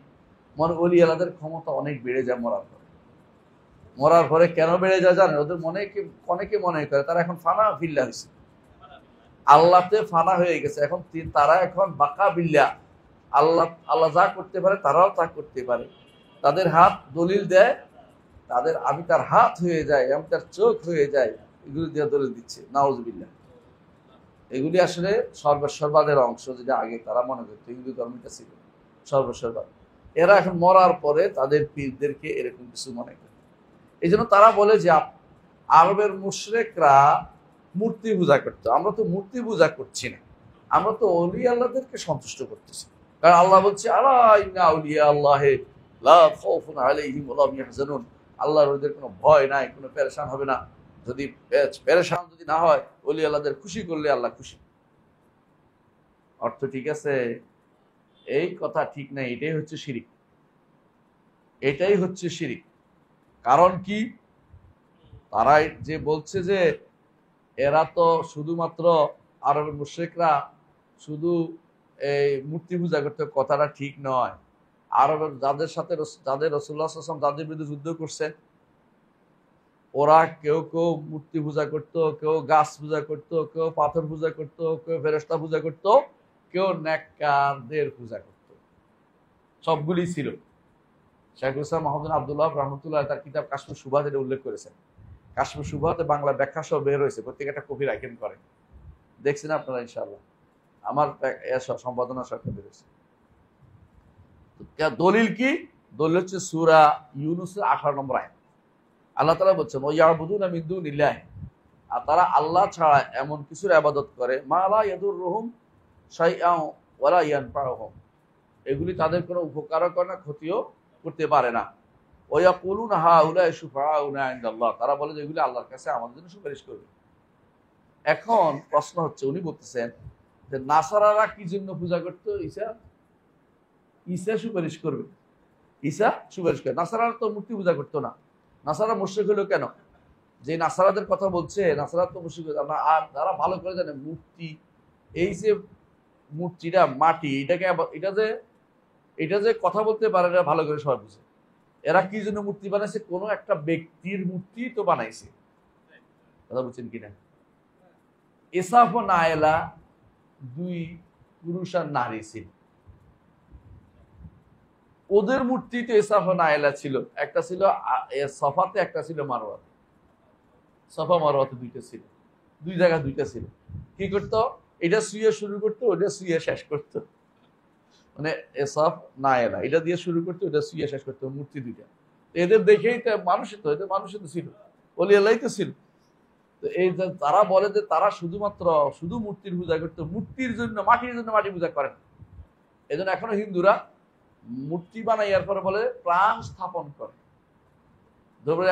মনে ওলি আল্লাহদের ক্ষমতা অনেক বেড়ে যায় মরার পরে। মরার পরে কেন বেড়ে যায় জানেন? ওদের অনেকে মনে করে তারা এখন ফানা বিল্লাহ হয়েছে, আল্লাহতে ফানা হয়ে গেছে। এখন তারা এখন বাকা বিল্লাহ, আল্লাহ যা করতে পারে তারাও তা করতে পারে। তাদের হাত দলিল দেয়, আমি তার হাত হয়ে যায়, আমি তার চোখ হয়ে যায়, এগুলি দিয়ে দলিল দিচ্ছে। নাউজুবিল্লাহ। এগুলি আসলে সর্বস্ববাদের অংশ, যেটা আগে তারা মনে করতো হিন্দু ধর্মটা ছিল সর্বস্ববাদ। এরা এখন মরার পরে তাদের পীরদেরকে এরকম কিছু মনে করে। এই জন্য তারা বলে যে আরবের মুশরিকরা মূর্তি পূজা করতো, আমরা তো মূর্তি পূজা করছি না, আমরা তো ওলি আল্লাহদেরকে সন্তুষ্ট করতেছি। কারণ আল্লাহ বলছে আলা ইন্না আউলিয়া আল্লাহি লা খাউফুন আলাইহিম ওয়া লা হুম ইয়াহজানুন, আল্লাহর ওদের কোনো ভয় নাই, কোনো পেরেশান হবে না। যদি পেরেশান যদি না হয়, ওলি আল্লাহদের খুশি করলে আল্লাহ খুশি। অর্থ ঠিক আছে? এই কথা ঠিক নাই, এটাই হচ্ছে শিরিক, এটাই হচ্ছে শিরিক। কারণ কি? তারাই যে বলছে যে এরা তো শুধুমাত্র আরবের মুশরিকরা শুধু এই মূর্তি পূজা করতে, কথাটা ঠিক নয়। আরবের যাদের সাথে যাদের রাসূলুল্লাহ সাল্লাল্লাহু আলাইহি ওয়াসাল্লাম যাদের বিরুদ্ধে যুদ্ধ করছে, ওরা কেউ কেউ মূর্তি পূজা করতো, কেউ গাছ পূজা করতো, কেউ পাথর পূজা করতো, কেউ ফেরেশতা পূজা করতো, কেউ নেককারদের পূজা করতো। সবগুলি ছিল। শেখ হুসেন মাহমুদ আব্দুল্লাহ রহমতুল্লাহ তার কিতাব কাশ্মীর সুবহাতে এটা উল্লেখ করেছেন। কাশ্মীর সুবহাতে বাংলা ব্যাখ্যা সহ বের হয়েছে, প্রত্যেকটা কপি রাখেন করেন, দেখছেন আপনারা ইনশাআল্লাহ। আমার সম্পাদনার সাথে বের হয়েছে। দলিল কি? দলিল হচ্ছে সূরা ইউনূসের 18 নম্বর আয়াত। আল্লাহ তাআলা বলছেন ওয়ায়াবুদুনা মিন দুনিল্লাহি, আর তারা আল্লাহ ছাড়া এমন কিছুর ইবাদত করে মা লা ইয়াদুররুহুম শাইআন ওয়া লা ইয়ানফাউহুম, এগুলি তাদের কোনো উপকারও করে না, ক্ষতিও করতে পারে না। ওয়ায়াকুলুনা হাউলাই শুফাআউনা ইনদাল্লাহ, তারা বলে যে এগুলি আল্লাহর কাছে আমাদের জন্য সুপারিশ করবে। এখন প্রশ্ন হচ্ছে, উনি বলতেছেন যে নাসারারা কি জন্য পূজা করতো? ঈসা সুপারিশ করবে, ঈসা সুপারিশ করে। নাসারারা তো মূর্তি পূজা করতো না। নাসারা মুশরিক হলো কেন? যে নাসারাদের কথা বলছে, নাসারা তো মুশরিক। আর তারা ভালো করে জানে মূর্তি, এই যে মূর্তিটা মাটি, এটা যে কথা বলতে পারে না, ভালো করে সবাই বুঝে। এরা কি জন্য মূর্তি বানাইছে? কোনো একটা ব্যক্তির মূর্তি তো বানাইছে, কথা বুঝছেন কিনা? ইসাফ ও নায়েলা 2 পুরুষ আর নারী ছিল। ওদের মূর্তিতে ইসাফা নাইলা ছিল, একটা ছিল সফাতে, একটা ছিল মারওয়াতে। সফা মারওয়াতে দুইটা ছিল, দুই জায়গায় দুইটা ছিল। কি করতো? এটা শুয়ে শুরু করতো, ওটা শুয়ে শেষ করতো। মানে এসফ নাইলা এটা দিয়ে শুরু করতো, ওটা শুয়ে শেষ করতো, মূর্তি দুইটা। এদের দেখেই তো মানুষই তো, এদের মানুষই তো ছিল, ওলি আল্লাহ তো ছিল। তো এই তারা বলে যে তারা শুধুমাত্র শুধু মূর্তির পূজা করতো, মূর্তির জন্য মাটির জন্য মাটি পূজা করে না। এই জন্য এখনো হিন্দুরা মূর্তি বানাইয়ার পরে বলে প্রাণ স্থাপন করে।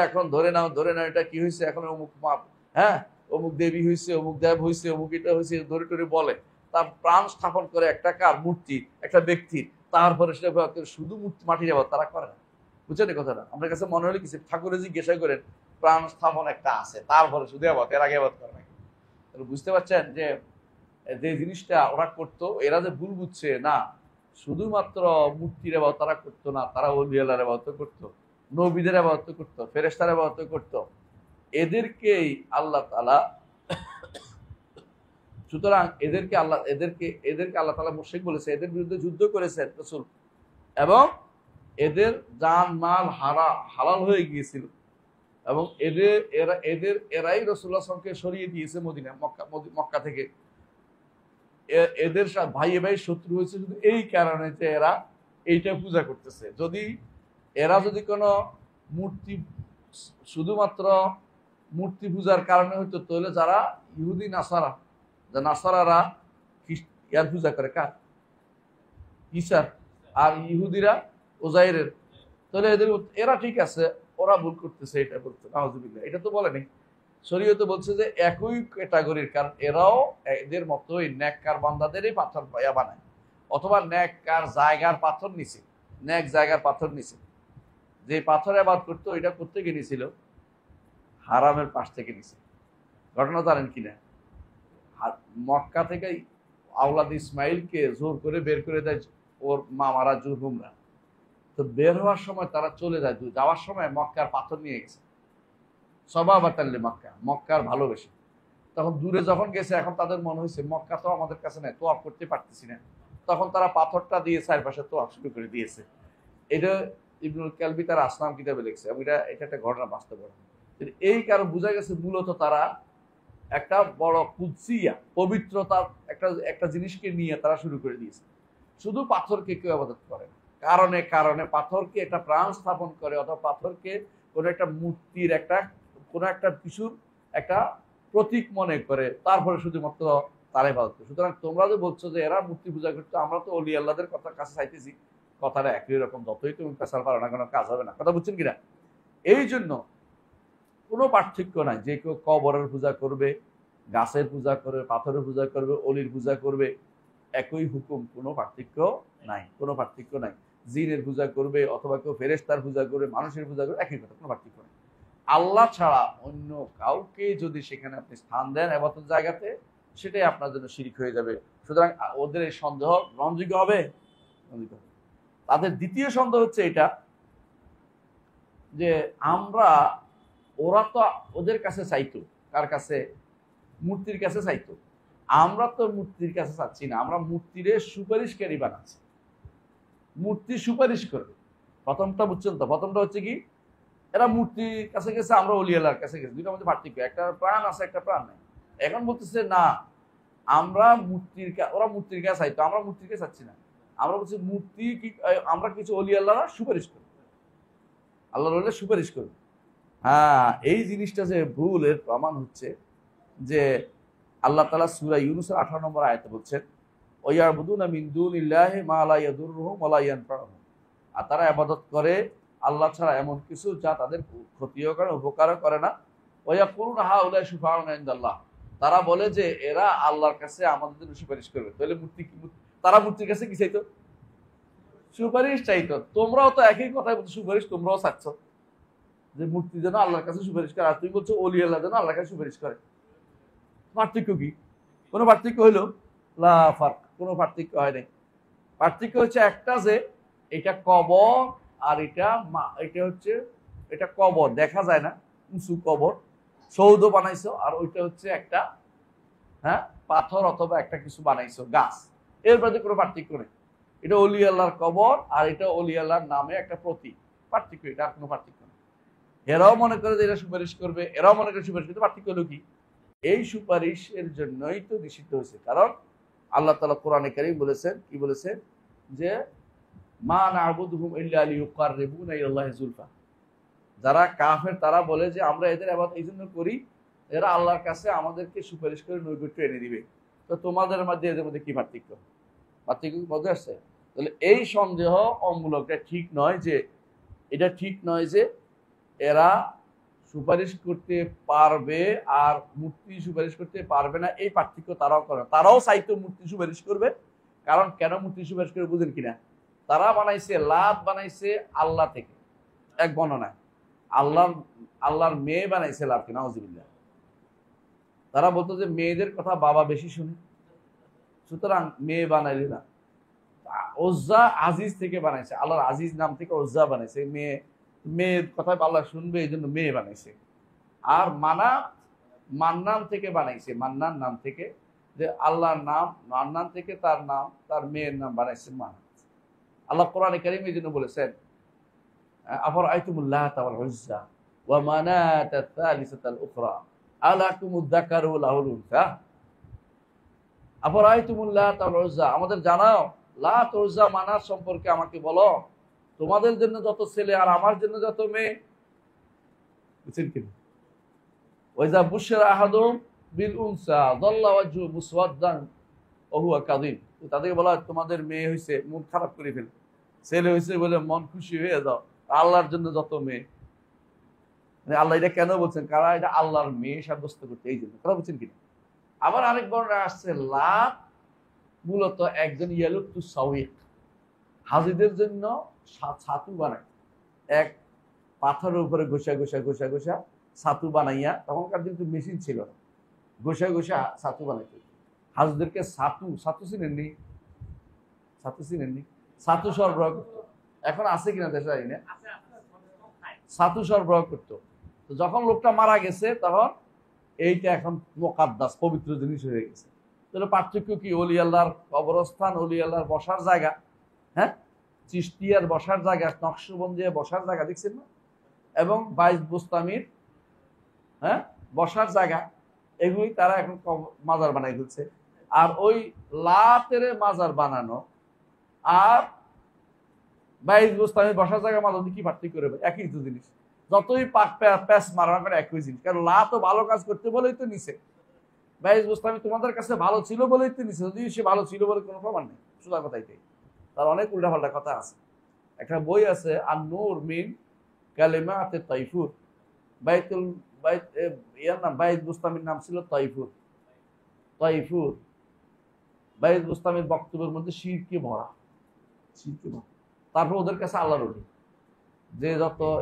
এখন ধরে নাও এটা কি হয়েছে, এখন অমুক মাপ, হ্যাঁ অমুক দেবী হয়েছে, অমুক দেব হয়েছে, অমুক এটা হয়েছে, ধরে টরে বলে, তার প্রাণ স্থাপন করে একটা কার মূর্তি, একটা ব্যক্তির। তারপরে সেটা শুধু মূর্তি মাটির আবার তারা করে না। বুঝছেন এই কথাটা? আপনার কাছে মনে হলে কিছু ঠাকুরে জিজ্ঞাসা করেন, প্রাণ স্থাপন একটা আছে, তারপরে শুধু আবাদ, এর আগে আবাদ করে না। বুঝতে পারছেন যে যে জিনিসটা ওরা করতো, এরা যে ভুল বুঝছে না, শুধুমাত্র মূর্তির আবাদ তারা করতো না, তারা ওলিয়ালার আবাদ করতো, নবীদের আবাদ করতো, ফেরেশতার আবাদ করতো। এদেরকেই আল্লাহ তাআলা, সুতরাং এদেরকে আল্লাহ তাআলা মুশরিক বলেছে, এদের বিরুদ্ধে যুদ্ধ করেছেন রাসূল, এবং এদের জান মাল হালাল হয়ে গিয়েছিল, এবং এরাই রাসূলুল্লাহ সাল্লাল্লাহু আলাইহি ওয়াসাল্লামকে সরিয়ে দিয়েছে মদিনা, মক্কা থেকে। এদের ভাই ভাই শত্রু হয়েছে শুধু এই কারণে যে এরা এইটা পূজা করতেছে। এরা যদি কোনো মূর্তি শুধুমাত্র মূর্তি পূজার কারণে হইতো, তাহলে যারা ইহুদি নাসারারা ইয়ার পূজা করে, কার? ঈসার। আর ইহুদিরা ওজাইরের। তাহলে এরা ঠিক আছে, ওরা ভুল করতেছে, এটা বলতে নাউজুবিল্লাহ, এটা তো বলেনি। শরীয়ত বলছে যে একই ক্যাটাগরির, কারণ এরাও এদের মতোই নেককার বান্দাদেরই পাথর বানায়, অথবা নেককার জায়গার পাথর নিছে, নেক জায়গার পাথর নিছে। যে পাথরে আবাদ করতো, এটা করতে গিয়ে নিছিল হারামের পাশ থেকে নিছে। ঘটনা জানেন কিনা? মক্কা থেকে আওলাদ ইসমাইলকে জোর করে বের করে দেয় ওর মামারা জুরহুমরা। তো বের হওয়ার সময় তারা চলে যায়, যাওয়ার সময় মক্কার পাথর নিয়ে গেছে, সবাবাতাল্লি মক্কার ভালোবেসে। তখন দূরে যখন গেছে, এখন তাদের মনে হয়েছে মক্কা তো আমাদের কাছে নাই, তোয়াফ করতে পারতেছি না, তখন তারা পাথরটা দিয়ে চারপাশে তোয়াফ শুরু করে দিয়েছে। এটা ইবনুল কালবি তার আসনাম কিতাবে লিখছে, এবং এটা একটা ঘটনা, বাস্তব ঘটনা। এই কারণ বোঝা গেছে মূলত তারা একটা বড় কুদসিয়া পবিত্রতার একটা জিনিসকে নিয়ে তারা শুরু করে দিয়েছে। শুধু পাথরকে কেউ ইবাদত করে না, কারণে কারণে পাথরকে একটা প্রাণ স্থাপন করে, অথবা পাথরকে কোনো একটা মূর্তির কোনো একটা কিছুর একটা প্রতীক মনে করে, তারপরে শুধুমাত্র তারা ইবাদত করে। সুতরাং তোমরা যে বলছো যে এরা মূর্তি পূজা করতো, আমরা তো অলি আল্লাহদের কথা কাছে চাইতেছি, কথাটা একই রকম, যতই তুমি পেশাল পারো না, কোনো কাজ হবে না। কথা বুঝছেন কিনা? এই জন্য কোনো পার্থক্য নাই, যে কেউ কবরের পূজা করবে, গাছের পূজা করবে, পাথরের পূজা করবে, অলির পূজা করবে, একই হুকুম, কোনো পার্থক্য নাই, কোনো পার্থক্য নাই। জিনের পূজা করবে, অথবা কেউ ফেরেশতার পূজা করবে, মানুষের পূজা করবে, একই কথা, কোনো পার্থক্য নেই। আল্লাহ ছাড়া অন্য কাউকে যদি সেখানে আপনি স্থান দেন ইবাদতের জায়গাতে, সেটাই আপনার জন্য শিরক হয়ে যাবে। সুতরাং ওদের এই সন্দেহ গ্রহণযোগ্য হবে? তাদের দ্বিতীয় সন্দেহ হচ্ছে এটা যে ওরা তো ওদের কাছে চাইতো, কার কাছে? মূর্তির কাছে চাইতো। আমরা তো মূর্তির কাছে চাচ্ছি না, আমরা মূর্তির সুপারিশকারী বানাচ্ছি, মূর্তি সুপারিশ করবে। প্রথমটা বুঝছেন তো? প্রথমটা হচ্ছে কি, এরা মূর্তির কাছে গেছে, আমরা অলি আল্লাহর কাছে গেছি, দুইটার মধ্যে পার্থক্য, একটা প্রাণ আছে, একটা প্রাণ নাই। এখন বলতেছে না, ওরা মূর্তির কাছে চাইতো, আমরা মূর্তির কাছে চাচ্ছি না। আমরা বলছি মূর্তি কি, আমরা কিছু অলি আল্লাহরা সুপারিশ করবো, আল্লাহর ওলি সুপারিশ করবো। হ্যাঁ, এই জিনিসটা যে ভুল, এর প্রমাণ হচ্ছে যে আল্লাহ তাআলা সূরা ইউনূসের 18 নম্বর আয়াতে বলছেন, ওয়ায়াবুদুনা মিন দুনিল্লাহি মা লা ইয়াদুররুহুম ওয়া লা ইয়ানফাউহুম। আর তারা ইবাদত করে আল্লাহ ছাড়া এমন কিছু যা তাদের ক্ষতিও করে, উপকারও করে না। ওয়ায়াকুলুনা হাউলাই শুফাউনা ইনদাল্লাহ। তারা বলে যে এরা আল্লাহর কাছে আমাদের জন্য সুপারিশ করবে। তাহলে তারা মূর্তির কাছে কি চাইতো? সুপারিশ চাইতো। তোমরাও তো একই কথাই বলছো, সুপারিশ তোমরাও চাচ্ছ যে মূর্তি যেন আল্লাহর কাছে সুপারিশ করে, আর তুমি বলছো ওলি আল্লাহ যেন আল্লাহর কাছে সুপারিশ করে। পার্থক্য কি? কোনো পার্থক্য হইলো? লা ফারক, কোনো পার্থক্য হয় নাই। পার্থক্য হচ্ছে একটা, যে এটা কবর, আর এটা কবর দেখা যায় না, উঁচু কবর, সৌধ বানাইছো, আর ওইটা হচ্ছে একটা পাথর অথবা একটা কিছু বানাইছো, গাছ। এর মধ্যে কোনো পার্থক্য নেই। এটা অলি আল্লাহর কবর আর এটা অলি আল্লাহর নামে একটা প্রতীক, পার্থক্য, এটা আর কোনো পার্থক্য নেই। এরাও মনে করে যে এরা সুপারিশ করবে, এরাও মনে করে সুপারিশ করতে, পার্থক্য হলো কি? এই সুপারিশের জন্যই তো নিষিদ্ধ হয়েছে, কারণ আল্লাহ তাআলা কোরআনে কারীম বলেছেন, কি বলেছেন? যে মা না'বুদুহুম ইল্লা লিয়ুকাররিবুনা ইলাল্লাহি যুলফা। যারা কাফের তারা বলে যে আমরা এদের ইবাদত এই জন্য করি, এরা আল্লাহর কাছে আমাদেরকে সুপারিশ করে নৈকট্য এনে দিবে। তো তোমাদের মধ্যে এদের মধ্যে কি পার্থক্য? পার্থক্য বোঝা আসছে? তাহলে এই সন্দেহ অমূলক, এটা ঠিক নয় যে, এটা ঠিক নয় যে এরা সুপারিশ করতে পারবে আর মূর্তি সুপারিশ করতে পারবে না, এই পার্থক্য তারাও করে। তারাও চাইতো মূর্তি সুপারিশ করবে, কারণ কেন মূর্তি সুপারিশ করে বুঝেন কিনা? তারা বানাইছে, লাত বানাইছে আল্লাহ থেকে, এক বর্ণনায় আল্লাহর মেয়ে বানাইছে লাতকে, নাউজুবিল্লাহ। তারা বলতো যে মেয়েদের কথা বাবা বেশি শুনে, সুতরাং মেয়ে বানাইলে না। ওজ্জা আজিজ থেকে বানাইছে, আল্লাহর আজিজ নাম থেকে ওজ্জা বানাইছে। মেয়ের কথা আল্লাহ শুনবে এই জন্য মেয়ে বানাইছে। আর মান্নান থেকে বানাইছে, মান্নান নাম থেকে, যে আল্লাহর নাম মান্নান থেকে তার নাম, তার মেয়ের নাম বানাইছে মান্নান। আল্লাহ কোরআনে কারীমে এই জন্য বলেছেন আফরাআইতুমুল লাতা ওয়াল উজ্জা ওয়া মানাতা আত-তালিসাতাল উখরা আলাকুমুদ যাকারু ওয়া লাহুল উনসা। আফরাআইতুমুল লাতা ওয়াল উজ্জা, আমাদের জানাও লাত উজ্জা মানাত সম্পর্কে আমাকে বলো, তোমাদের জন্য যত ছেলে আর আমার জন্য যত মেয়ে। বুঝছেন কি? ওয়াইজা বুশরা আহাদুম বিল উনসা যাল্লা ওয়াজহু মুসওয়াদান ওয়া হুয়া কাযিম। তাদেরকে বলা তোমাদের মেয়ে হইছে, মন খারাপ করে ফেলে, ছেলে হইছে বলে মন খুশি হয়ে যাও, আল্লাহর জন্য যত মেয়ে। মানে আল্লাহ এটা কেন বলছেন? কারণ এটা আল্লাহর মেয়ে সাব্যস্ত করতে, এই জন্য। কথা বুঝছেন কিনা? আবার আরেক বর্ণনা আসছে লাত মূলত একজন ইয়ালুতু সাউইক, হাজিদের জন্য ছাতু বানায়, এক পাথরের উপরে ঘষা ঘষা ঘষা ঘষা ছাতু বানাইয়া, তখনকার কিন্তু মেশিন ছিল না, ঘষা ঘষা ছাতু বানাইতে হাজিদেরকে ছাতু চিনেননি? ছাতু সরবরাহ করতো। এখন আছে কিনা দেশে জানি না, ছাতু সরবরাহ করতো। তো যখন লোকটা মারা গেছে তখন এইটা এখন মুকাদ্দাস, পবিত্র জিনিস হয়ে গেছে। তাহলে পার্থক্য কি? অলি আল্লাহর কবরস্থান, অলি আল্লাহর বসার জায়গা, হ্যাঁ, চিশতিয়ার বসার জায়গা, নকশবন্দিয়া বসার জায়গা, দেখছেন না? এবং বাইশ বুস্তামির হ্যাঁ বসার জায়গা, এগুলি তারা এখন মাজার বানাই ফেলছে। আর ওই লাতের মাজার বানানো আর বাইশ বুস্তামির বসার জায়গা মাজার কি পার্থক্য করবে? একই তো জিনিস, যতই প্যাস মারানো করে একই জিনিস। কারণ লাতও ভালো কাজ করতে বলেই তো নিছে, বাইশ বুস্তামি তোমাদের কাছে ভালো ছিল বলেই তো নিছে, যদিও সে ভালো ছিল বলে কোনো প্রমাণ নেই। সোজা কথাই তাই, তার অনেক উল্টাপাল্টা কথা আছে। একটা বই আছে আন-নূর মিন কালিমাতে তাইফুর, ইয়ার নাম বাইশ বুস্তামির নাম ছিল তাইফুর। বাইশ বুস্তামির বক্তব্যের মধ্যে শিরকে ভরা। তারপর ওদের কাছে আল্লাহর ওলি, যে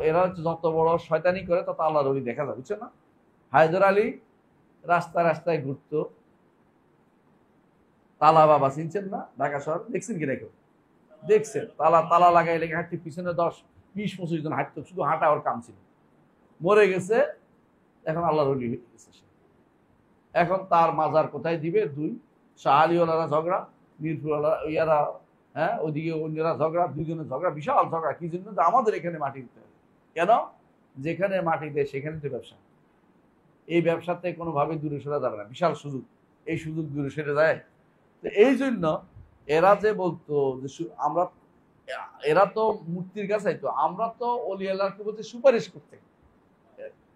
এরা যত বড় শয়তানি করে তত আল্লাহর ওলি দেখা যায়, বুঝছো না? হায়দার আলী রাস্তায় রাস্তায় ঘুরতো, তালা বাবা চিনছেন না? ঢাকা শহর দেখছেন কিনা কেউ? দেখছেন? তালা লাগাই লেগে হাঁটতে, পিছনে 10-20-25 জন হাঁটতো, শুধু হাঁটা ওর কাম ছিল। মরে গেছে, এখন আল্লাহর ওলি হয়ে গেছে সে। এখন তার মাজার কোথায় দিবে? দুই শাহ আলীওয়ালারা ঝগড়া, মিরপুরওয়ালা ইয়ারা, হ্যাঁ, ওইদিকে অন্যরা ঝগড়া, দুইজনের ঝগড়া, বিশাল ঝগড়া। কি জন্য? আমাদের এখানে মাটি দিতে হবে। কেন? যেখানে মাটি দেয় সেখানে তো ব্যবসা, এই ব্যবসাতে কোনোভাবে দূরে সরা যাবে না, বিশাল সুযোগ, এই সুযোগ দূরে সরে যায়। তো এই জন্য এরা যে বলতো যে এরা তো মূর্তির কাছে তো, আমরা তো অলি আল্লাহকে বলতে সুপারিশ করতে,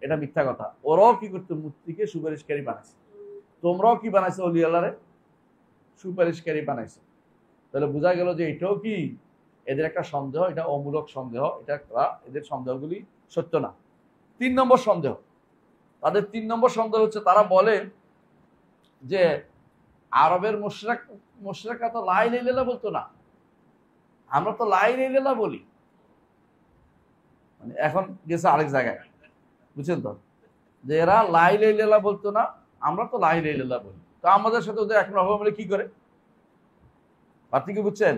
এটা মিথ্যা কথা। ওরাও কি করতো? মূর্তিকে সুপারিশকারী বানাইছে। তোমরাও কি বানাইছো? অলি আল্লাহরে সুপারিশকারী বানাইছে। তাহলে বোঝা গেল যে এটাও কি এদের একটা সন্দেহ, এটা অমূলক সন্দেহ, এটা এদের সন্দেহগুলি সত্য না। 3 নম্বর সন্দেহ, তাদের 3 নম্বর সন্দেহ হচ্ছে তারা বলে যে আরবের মুশরিকরা তো লা ইলাহা ইল্লাল্লাহ বলতো না, আমরা তো লা ইলাহা ইল্লাল্লাহ বলি। মানে এখন গেছে আরেক জায়গায়, বুঝছেন তো? যে এরা লা ইলাহা ইল্লাল্লাহ বলতো না, আমরা তো লা ইলাহা ইল্লাল্লাহ বলি। তো আমাদের সাথে ওদের এখন হবে বলে কি করে? আপনি কি বুঝছেন?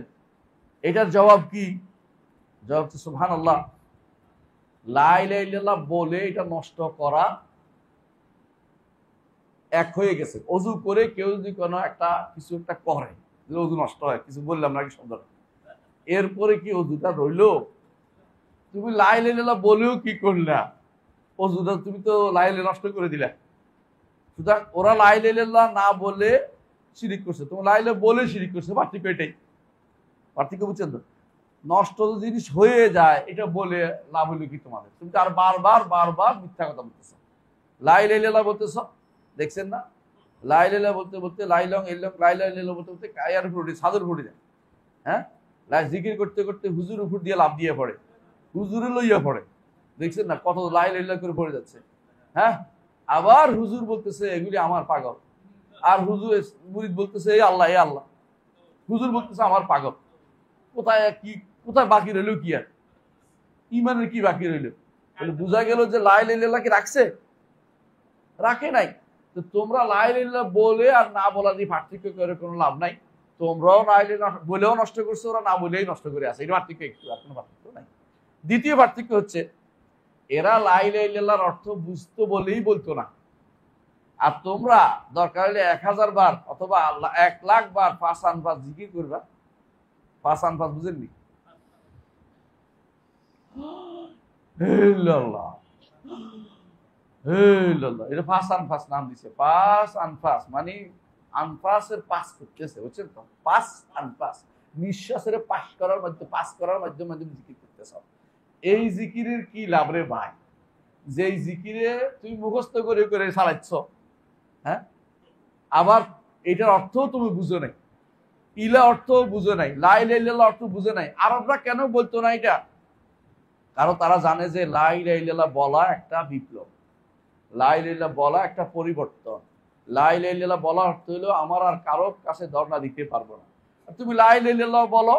এটার জবাব কি? জবাব তো সুবহানাল্লাহ, লা ইলাহা ইল্লাল্লাহ বলে এটা নষ্ট করা এক হয়ে গেছে। অজু করে কেউ যদি কোনো কিছু একটা করে, অজু নষ্ট হয়, কিছু বললাম নাকি সুন্দর, এরপরে কি অজুটা রইলো? তুমি লা ইলাহা ইল্লাল্লাহ বলেও কি করলা? অজুটা তুমি তো লা ইলাহা নষ্ট করে দিলা। সুতরাং ওরা লা ইলাহা ইল্লাল্লাহ না বলে শিরিক করছে, তোমার লা ইলাহা বলে শিরিক করছে, পার্থক্য এটাই। পার্থক্য বুঝছেন তো? নষ্ট জিনিস হয়ে যায় এটা বলে লাভ হইলো কি তোমাদের? তুমি তো আর বারবার বারবার মিথ্যা কথা বলতেছ। লা ইলাহা ইল্লাল্লাহ বলতেছ, দেখছেন না? লা ইলাহা ইল্লাল্লাহ বলতে বলতে লাইলং ইল্লং লা ইলাহা ইল্লাল্লাহ বলতে বলতে কায়ার উপরে ছাদের উপরে যায়। হ্যাঁ, জিকির করতে করতে হুজুর উপর দিয়ে লাভ দিয়ে পড়ে, হুজুরে লইয়া পড়ে। দেখছেন না কত লা ইলাহা ইল্লাল্লাহ করে পড়ে যাচ্ছে। হ্যাঁ, আবার হুজুর বলতেছে এগুলি আমার পাগল, আর হুজুর মুরিদ বলতেছে এই আল্লাহ, এই আল্লাহ। হুজুর বলতেছে আমার পাগল। কোথায় কি, কোথায় বাকি রইল কি? আর ইমানের কি বাকি রইল? বোঝা গেল যে লা ইলাহা ইল্লাল্লাহ কি রাখছে? রাখে নাই। তো তোমরা লা ইলাহা ইল্লাল্লাহ বলে আর না বলা দিয়ে পার্থক্য করে কোনো লাভ নাই। তোমরাও লা ইলাহা ইল্লাল্লাহ বলেও নষ্ট করছো, ওরা না বলেই নষ্ট করে আছে। এটা পার্থক্য, একটু আর কোনো পার্থক্য নাই। দ্বিতীয় পার্থক্য হচ্ছে এরা লা ইলাহা ইল্লাল্লাহর অর্থ বুঝতো বলেই বলতো না, আর তোমরা দরকার হলে 1000 বার অথবা 1,00,000 বার পাঁচ আনফাস জিকির করবা। পাঁচ আনফাস বুঝেননি? এটা পাঁচ আনফাস নাম দিছে। পাঁচ আনফাস মানে আনফাসের পাস করতেছে, বুঝছেন তো? পাঁচ আনফাস নিঃশ্বাসের পাস করার মাধ্যমে, পাস করার মাধ্যমে জিকির করতেছ। এই জিকিরের কি লাভ রে ভাই? যেই জিকিরে তুমি মুখস্থ করে করে চালাচ্ছ, হ্যাঁ, আবার এটার অর্থও তুমি বুঝো নাই, ইলা অর্থ বুঝো নাই, লা ইলাহা ইল্লাল্লাহ অর্থ বুঝো নাই। আরবরা কেন বলতো না এটা? কারণ তারা জানে যে লা ইলাহা ইল্লাল্লাহ বলা একটা বিপ্লব, লা ইলাহা ইল্লাল্লাহ বলা একটা পরিবর্তন। লা ইলাহা ইল্লাল্লাহ বলা অর্থ হলো আমার আর কারো কাছে ধর্ণা দিতে পারবো না। তুমি লা ইলাহা ইল্লাল্লাহ বলো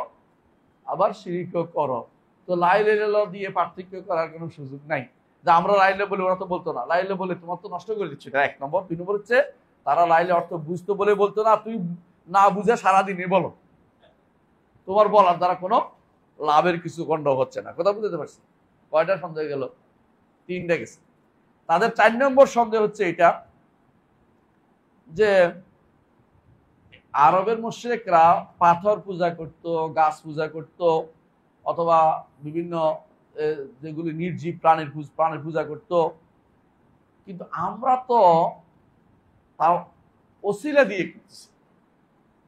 আবার শিরকও করো, তো লা ইলাহা ইল্লাল্লাহ দিয়ে পার্থক্য করার কোনো সুযোগ নাই। যে আমরা লা ইলাহা বলে ওরা তো বলতো না, লা ইলাহা বলে তোমার তো নষ্ট করে দিচ্ছে, এটা এক নম্বর। দুই নম্বর হচ্ছে তারা লা ইলাহা অর্থ বুঝতো বলে বলতো না, তুই না বুঝে সারাদিনই বলো, তোমার বলার দ্বারা কোনো লাভের কিছু গন্ড হচ্ছে না। কথা বুঝতে পারছি? কয়টা সন্দেহ গেল? 3টা গেছে। তাদের 4 নম্বর সন্দেহ হচ্ছে এটা যে আরবের মুশরিকরা পাথর পূজা করত, গাছ পূজা করত, অথবা বিভিন্ন যেগুলি নির্জীব প্রাণের পূজা করত। কিন্তু আমরা তো তাও ওসিলা দিয়ে করছি,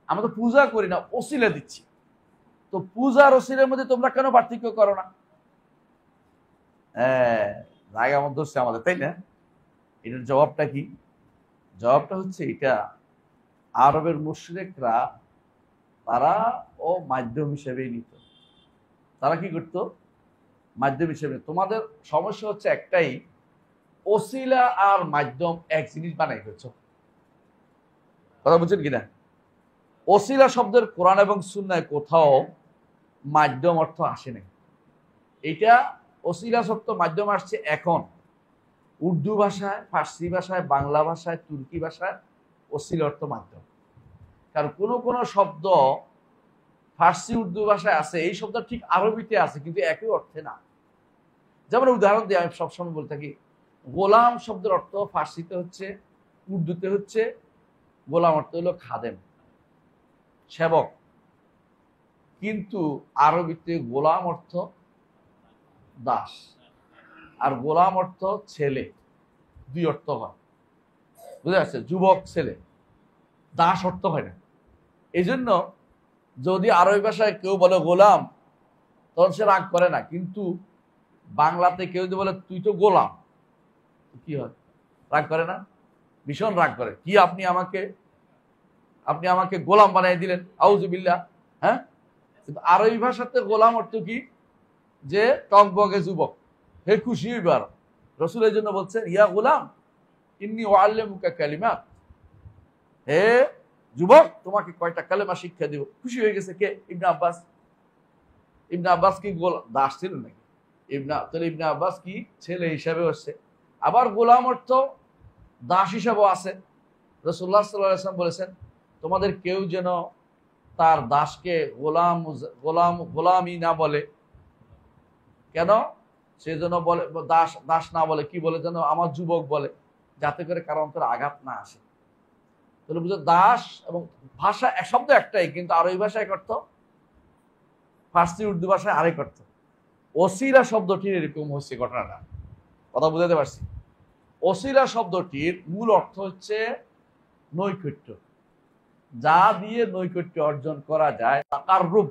আমরা তো পূজা করি না, ওসিলা দিচ্ছি। তো পূজার ওসিলার মধ্যে তোমরা কেন পার্থক্য করো না? হ্যাঁ, জায়গা মধ্যে হচ্ছে আমাদের, তাই না? এটার জবাবটা কি? জবাবটা হচ্ছে এটা, আরবের মুশরিকরা তারা ও মাধ্যম হিসেবেই নিত। তারা কি করতো? মাধ্যম হিসেবে। তোমাদের সমস্যা হচ্ছে একটাই, ওসিলা আর মাধ্যম এক জিনিস বানাই ফেলছো। কথা বুঝছেন কিনা? ওসিলা শব্দের কোরআন এবং সুন্নায় কোথাও মাধ্যম অর্থ আসে নাই। এটা ওসিলা শব্দ মাধ্যম আসছে এখন উর্দু ভাষায়, ফার্সি ভাষায়, বাংলা ভাষায়, তুর্কি ভাষায় ওসিলা অর্থ মাধ্যম। কারণ কোনো কোনো শব্দ ফার্সি উর্দু ভাষায় আছে, এই শব্দ ঠিক আরবিতে আছে, কিন্তু একই অর্থে না। যেমন উদাহরণ দিয়ে আমি সবসময় বলে থাকি, গোলাম শব্দের অর্থ ফার্সিতে হচ্ছে, উর্দুতে হচ্ছে, গোলাম অর্থ হলো খাদেম, সেবক। কিন্তু আরবিতে গোলাম অর্থ দাস, আর গোলাম অর্থ ছেলে, দুই অর্থ হয়। বুঝা যাচ্ছে? যুবক ছেলে, দাস অর্থ হয় না। এই জন্য যদি আরবি ভাষায় কেউ বলে গোলাম, তখন সে রাগ করে না। কিন্তু বাংলাতে কেউ যদি বলে তুই তো গোলাম, কি হয়? রাগ করে না? ভীষণ রাগ করে। কি আপনি আমাকে গোলাম বানিয়ে দিলেন, আউযুবিল্লাহ। হ্যাঁ, কিন্তু আরবি ভাষাতে গোলাম অর্থ কি? যে টকবগে যুবক, হে খুশি হইবার। রাসূল এই জন্য বলছেন, ইয়া গোলাম ইন্নী উআল্লিমুকা কালিমাত, হে যুবক তোমাকে কয়টা কালেমা শিক্ষা দিব। খুশি হয়ে গেছে কে? ইবনে আব্বাস। ইবনে আব্বাস কি দাস ছিল নাকি? তাহলে ইবনে আব্বাস কি ছেলে হিসাবে আসছে। আবার গোলাম অর্থ দাস হিসাবেও আছে। রাসূলুল্লাহ সাল্লাল্লাহু আলাইহি ওয়াসাল্লাম বলেছেন, তোমাদের কেউ যেন তার দাসকে গোলামি না বলে। কেন? সে যেন বলে দাস না বলে, কি বলে যেন? আমার যুবক বলে, যাতে করে কারো অন্তরে আঘাত না আসে। তাহলে বুঝো, দাস এবং ভাষা শব্দ একটাই, কিন্তু আরবি ভাষা এক অর্থ, ফার্সি উর্দু ভাষায় আরেক অর্থ। ওসিলা শব্দটির এরকম হচ্ছে ঘটনাটা, কথা বুঝাতে পারছি? ওসিলা শব্দটির মূল অর্থ হচ্ছে নৈকট্য, যা দিয়ে নৈকট্য অর্জন করা যায়। তাকাররুব,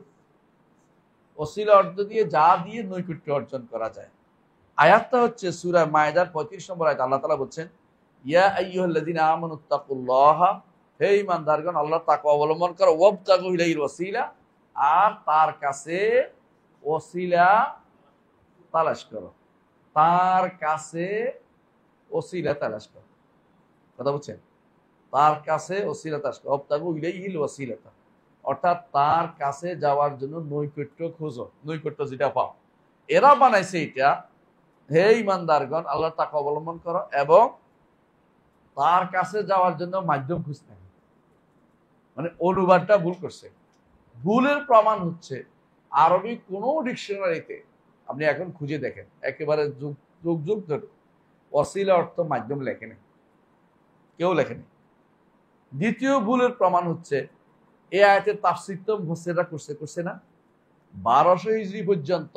ওসিলা অর্থ দিয়ে যা দিয়ে নৈকট্য অর্জন করা যায়। আয়াতটা হচ্ছে সূরা মায়েদার 35 নম্বর আয়াত। আল্লাহ তাআলা বলছেন, ইয়া আইয়ুহাল্লাযীনা আমানুত্তাকুল্লাহা, হে ঈমানদারগণ আল্লাহর তাকওয়া অবলম্বন করো, ওয়াবতাগু ইলাইহিল ওয়াসিলা, আর তার কাছে ওসিলা তালাশ করো, তার কাছে ওসিলা তালাশ করো। কথা বুঝছেন? তার কাছে ওসিলা তালাশ করো, ওয়াবতাগু ইলাইহিল ওয়াসিলাতা, অর্থাৎ তার কাছে যাওয়ার জন্য নৈকট্য খোঁজো, নৈকট্য যেটা পাও। এরা বানাইছে এটা, হে ঈমানদারগণ আল্লাহর তাকওয়া অবলম্বন করো এবং তার কাছে যাওয়ার জন্য মাধ্যম খুঁজতে হবে। মানে অনুবাদটা ভুল করছে। ভুলের প্রমাণ হচ্ছে আরবি কোনো ডিকশনারিতে আপনি এখন খুঁজে দেখেন, একেবারে যুগ যুগ যুগ ধরে ওসিলা অর্থ মাধ্যম লেখেনি, কেউ লেখেনি। দ্বিতীয় ভুলের প্রমাণ হচ্ছে এই আয়াতের তাফসীর তো মুফাসসিররা করছে না। 1200 হিজরি পর্যন্ত,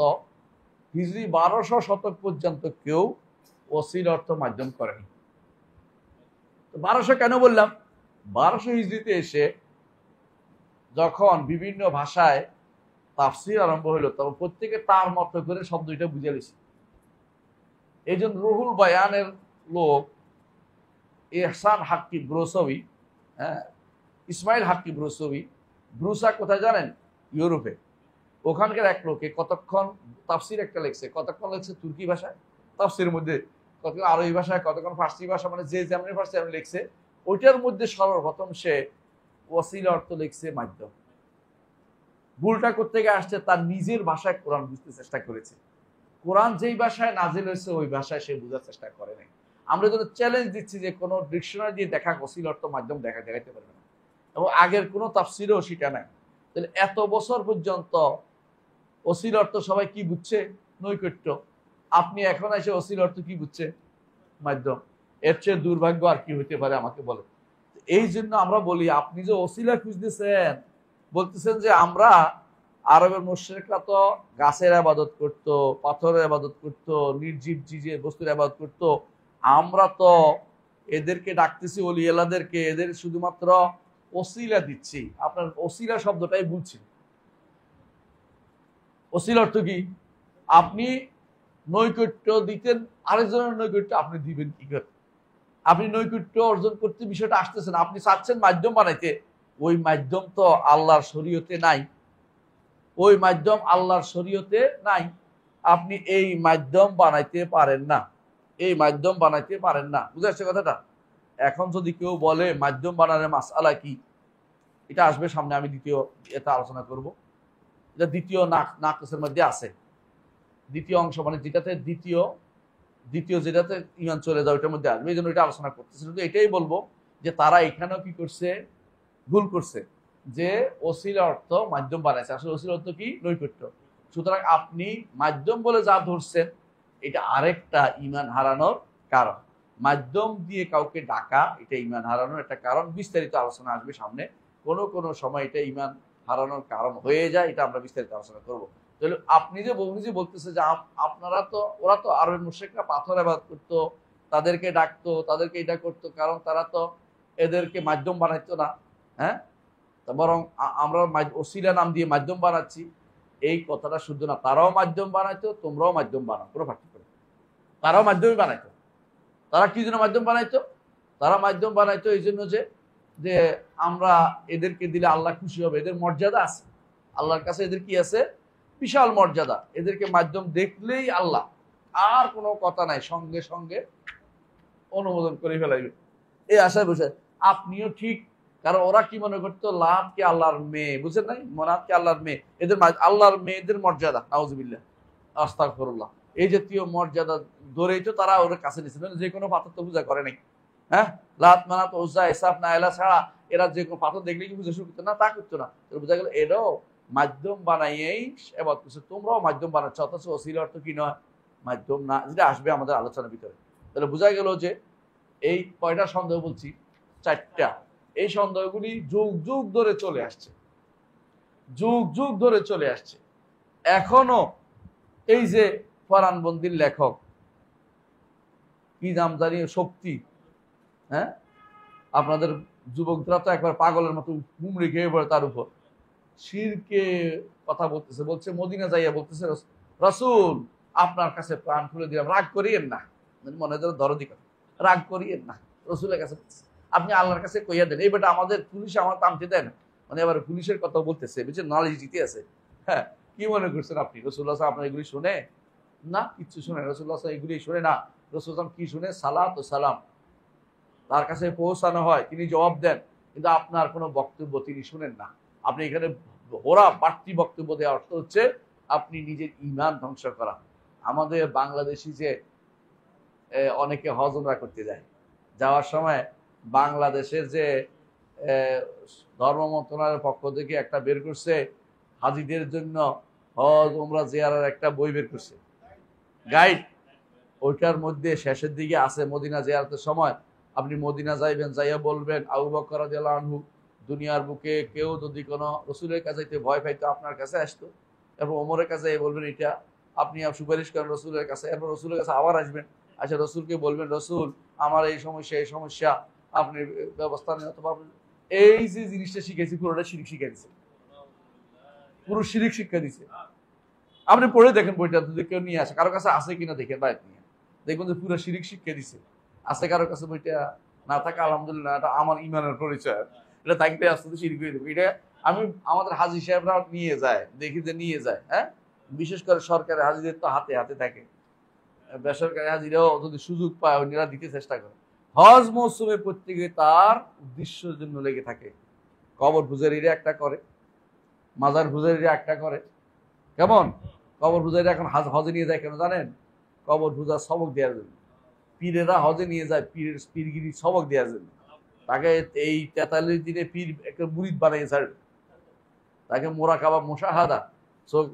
হিজরি 1200 শতক পর্যন্ত কেউ ওসিলা অর্থ মাধ্যম করেনি। 1200 কেন বললাম? 1200 হিজরিতে এসে যখন বিভিন্ন ভাষায় তাফসীর আরম্ভ হলো, তখন প্রত্যেকে তার মতো করে শব্দটা বুঝে গেছে। এই জন্য রুহুল বায়ানের লোক ইহসান হাক্কি ব্রুসাউই, হ্যাঁ, ইসমাইল হাক্কি ব্রুসাউই, ব্রুসা কোথায় জানেন? ইউরোপে। ওখানকার এক লোকে কতক্ষণ তাফসীর একটা লেখছে, কতক্ষণ লেখছে তুর্কি ভাষায় তাফসীরের মধ্যে, কতক্ষণ আরবি ভাষায়, কতক্ষণ ফার্সি ভাষা, মানে যে যেমন ফার্সি আমি লিখছে, ওইটার মধ্যে সর্বপ্রথম সে ওসিলা অর্থ লিখছে মাধ্যম। ভুলটা করতে গিয়ে আসছে তার নিজের ভাষায় কোরআন বুঝতে চেষ্টা করেছে। কোরআন যেই ভাষায় নাজিল হয়েছে ওই ভাষায় সে বোঝার চেষ্টা করে নাই। আমরা যদি চ্যালেঞ্জ দিচ্ছি যে কোনো ডিকশনারি দিয়ে দেখা ওসিলা অর্থ মাধ্যম দেখাইতে পারবে না, এবং আগের কোনো তাফসীরেও সেটা নাই। তাহলে এত বছর পর্যন্ত ওসিলা অর্থ সবাই কি বুঝছে? নৈকট্য। আপনি এখন এসে ওসিলা অর্থ কি বুঝছে? মাধ্যম। এর চেয়ে দুর্ভাগ্য আর কি হইতে পারে আমাকে বলে? এই জন্য আমরা বলি, আপনি যে ওসিলা খুঁজতেছেন, বলতেছেন যে আমরা আরবের মুশরিকরা তো গাছের ইবাদত করত, পাথরের ইবাদত করত, নির্জীব জিজে বস্তুর ইবাদত করত, আমরা তো এদেরকে ডাকতেছি ওলিয়ালাদেরকে, এদের শুধুমাত্র ওসিলা দিচ্ছি। আপনার ওসিলা শব্দটাই বলছি। ওসিলা অর্থ কি? আপনি নৈকট্য দিতেন, আরেকজনের নৈকট্য আপনি দিবেন কি করে? আপনি নৈকট্য অর্জন করতে বিষয়টা আসতেছেন, আপনি চাচ্ছেন মাধ্যম বানাইতে, ওই মাধ্যম তো আল্লাহর শরীয়তে নাই, ওই মাধ্যম আল্লাহর শরীয়তে নাই। আপনি এই মাধ্যম বানাইতে পারেন না, এই মাধ্যম বানাইতে পারেন না। বুঝে আসছে কথাটা? এখন যদি কেউ বলে মাধ্যম বানানোর মাসআলা কি, এটা আসবে সামনে, আমি দ্বিতীয় এটা আলোচনা করব। এটা দ্বিতীয় নাকসের মধ্যে আছে, দ্বিতীয় অংশ, মানে যেটাতে দ্বিতীয় যেটাতে ইমান চলে যায় ওইটার মধ্যে আসবে। এই জন্য এটা আলোচনা করতেছে। শুধু এটাই বলবো যে তারা এখানেও কি করছে? ভুল করছে, যে ওসিলা অর্থ মাধ্যম বানাইছে। আসলে ওসিলা অর্থ কি? নৈকট্য। সুতরাং আপনি মাধ্যম বলে যা ধরছেন, এটা আরেকটা ইমান হারানোর কারণ। মাধ্যম দিয়ে কাউকে ডাকা এটা ইমান হারানোর একটা কারণ। বিস্তারিত আলোচনা আসবে সামনে, কোনো সময় এটা ইমান হারানোর কারণ হয়ে যায়, এটা আমরা বিস্তারিত আলোচনা করবো। তাহলে আপনি যে বলতেছে যে আপনারা তো, ওরা তো আরবের মুশরিকরা পাথর ইবাদত করতো, তাদেরকে ডাকতো, তাদেরকে এটা করতো, কারণ তারা তো এদেরকে মাধ্যম বানাইতো না, হ্যাঁ, বরং আমরা ওসিলা নাম দিয়ে মাধ্যম বানাচ্ছি। এই কথাটা শুদ্ধ না। তারাও মাধ্যম বানাইতো, তোমরাও মাধ্যম বানাও, পুরো পার্থক্য। তারাও মাধ্যমই বানাইতো। তারা কি জন্য মাধ্যম বানাইতো? তারা মাধ্যম বানাইতো এই জন্য যে আমরা এদেরকে দিলে আল্লাহ খুশি হবে, এদের মর্যাদা আছে আল্লাহর কাছে, এদের কি আছে? বিশাল মর্যাদা। এদেরকে মাধ্যম দেখলেই আল্লাহ, আর কোনো কথা নাই, সঙ্গে সঙ্গে অনুমোদন করে ফেলাইবে, এই আশায় বসে। আপনিও ঠিক, কারণ ওরা কি মনে করতো? লাতকে আল্লাহর মেয়ে, বুঝেন নাই? মনাতকে আল্লাহর মেয়ে, এদের আল্লাহর মেয়েদের মর্যাদা, নাউজুবিল্লাহ, আস্তাগফিরুল্লাহ, এই জাতীয় মর্যাদা ধরেই তো তারা ওর কাছে নিয়েছিল। যে কোনো পাথর তো পূজা করে নাই, হ্যাঁ, লাত মানাত ওজা ইসাফ নাইলা ছাড়া এরা যে কোনো পাথর দেখলে কি পূজা শুরু করতো না? তা করতো না। বোঝা গেল এরাও মাধ্যম বানাইয়েই এবাদত করছে, তোমরাও মাধ্যম বানাচ্ছ, অথচ ওসিলা অর্থ কি নয়? মাধ্যম না, যেটা আসবে আমাদের আলোচনার ভিতরে। তাহলে বোঝা গেল যে এই কয়টা সন্দেহ বলছি? 4টা। এই সন্দেহগুলি যুগ যুগ ধরে চলে আসছে, যুগ যুগ ধরে চলে আসছে। এখনো এই যে ফরানবন্দির লেখক কি নাম জানি শক্তি, হ্যাঁ, আপনাদের যুবকরা তো একবার পাগলের মতো হুমড়ি খেয়ে পড়ে তার উপর শিরকে কথা বলতেছে, বলছে মদিনা যাইয়া বলতেছে রাসূল আপনার কাছে প্রাণ খুলে দিলাম, রাগ করিয়েন না, মনে ধরো দরদি কথা, রাগ করিয়েন না, রসুলের কাছে আপনি আল্লাহর কাছে কইয়া দেন। এই বেটা আমাদের পুলিশে আমার তামতে দেয় না, মানে আবার পুলিশের কথা বলতেছে, বুঝছেন, নলেজ দিতে আছে। হ্যাঁ, কি মনে করছেন আপনি রসুল্লাহ আপনার এগুলি শুনে না? কিচ্ছু শুনে রসুল্লাহ এগুলি শুনে না। রসুল কি শুনে? সালাত ও সালাম তার কাছে পৌঁছানো হয়, তিনি জবাব দেন, কিন্তু আপনার কোনো বক্তব্য তিনি শুনেন না। আপনি এখানে ওরা বাড়তি বক্তব্য দেওয়ার অর্থ হচ্ছে আপনি নিজের ঈমান ধ্বংস করা। আমাদের বাংলাদেশি যে অনেকে হজ উমরা করতে যায়, যাওয়ার সময় বাংলাদেশের যে ধর্ম মন্ত্রণালয়ের পক্ষ থেকে একটা বের করছে হাজিদের জন্য হজ উমরা জিয়ারার একটা বই বের করছে, গাইড। ওইটার মধ্যে শেষের দিকে আছে মদিনা জিয়ারতের সময় আপনি মদিনা যাইবেন, যাইয়া বলবেন আবু বকর রাদিয়াল্লাহু আনহু দুনিয়ার বুকে কেউ যদি কোনো রসুলের কাছে ভয় পাইতো আপনার কাছে আসতো, এরপর ওমরের কাছে বলবেন এটা, আপনি সুপারিশ করেন রসুলের কাছে, এরপর রসুলের কাছে আবার আসবেন, আচ্ছা রসুলকে বলবেন রসুল আমার এই সমস্যা আপনি ব্যবস্থা নেন। অথবা এই যে জিনিসটা শিখেছি পুরোটা শিরিক শিখে দিচ্ছে, পুরো শিরিক শিক্ষা দিচ্ছে। আপনি পড়ে দেখেন বইটা, যদি কেউ নিয়ে আসে, কারো কাছে আছে কিনা দেখেন, বাইরে নিয়ে দেখবেন যে পুরো শিরিক শিক্ষা দিচ্ছে। আছে কারো কাছে বইটা, না থাকে আলহামদুলিল্লাহ, এটা আমার ইমানের পরিচয়, এটা থাকতে আস্তে আস্তে শিরিক হয়ে দেবো। এটা আমি আমাদের হাজি সাহেবরা নিয়ে যায়, দেখি যে নিয়ে যায়। হ্যাঁ, বিশেষ করে সরকারি হাজিদের তো হাতে হাতে থাকে, বেসরকারি হাজিরাও যদি সুযোগ পায় অন্যরা দিতে চেষ্টা করে। হজ মৌসুমে প্রত্যেকে তার উদ্দেশ্যের জন্য লেগে থাকে। কবর পূজারীরা একটা করে, মাজার পূজারীরা একটা করে। কেমন কবর পূজারীরা এখন হজে নিয়ে যায় কেন জানেন? কবর পূজার সবক দেওয়ার জন্য। পীরেরা হজে নিয়ে যায় পীরগিরি সবক দেওয়ার জন্য। তাকে এই 43 দিনে পীর একটা মুরিদ বানিয়ে ছাড়বে, তাকে মোরাকাবা মুশাহাদা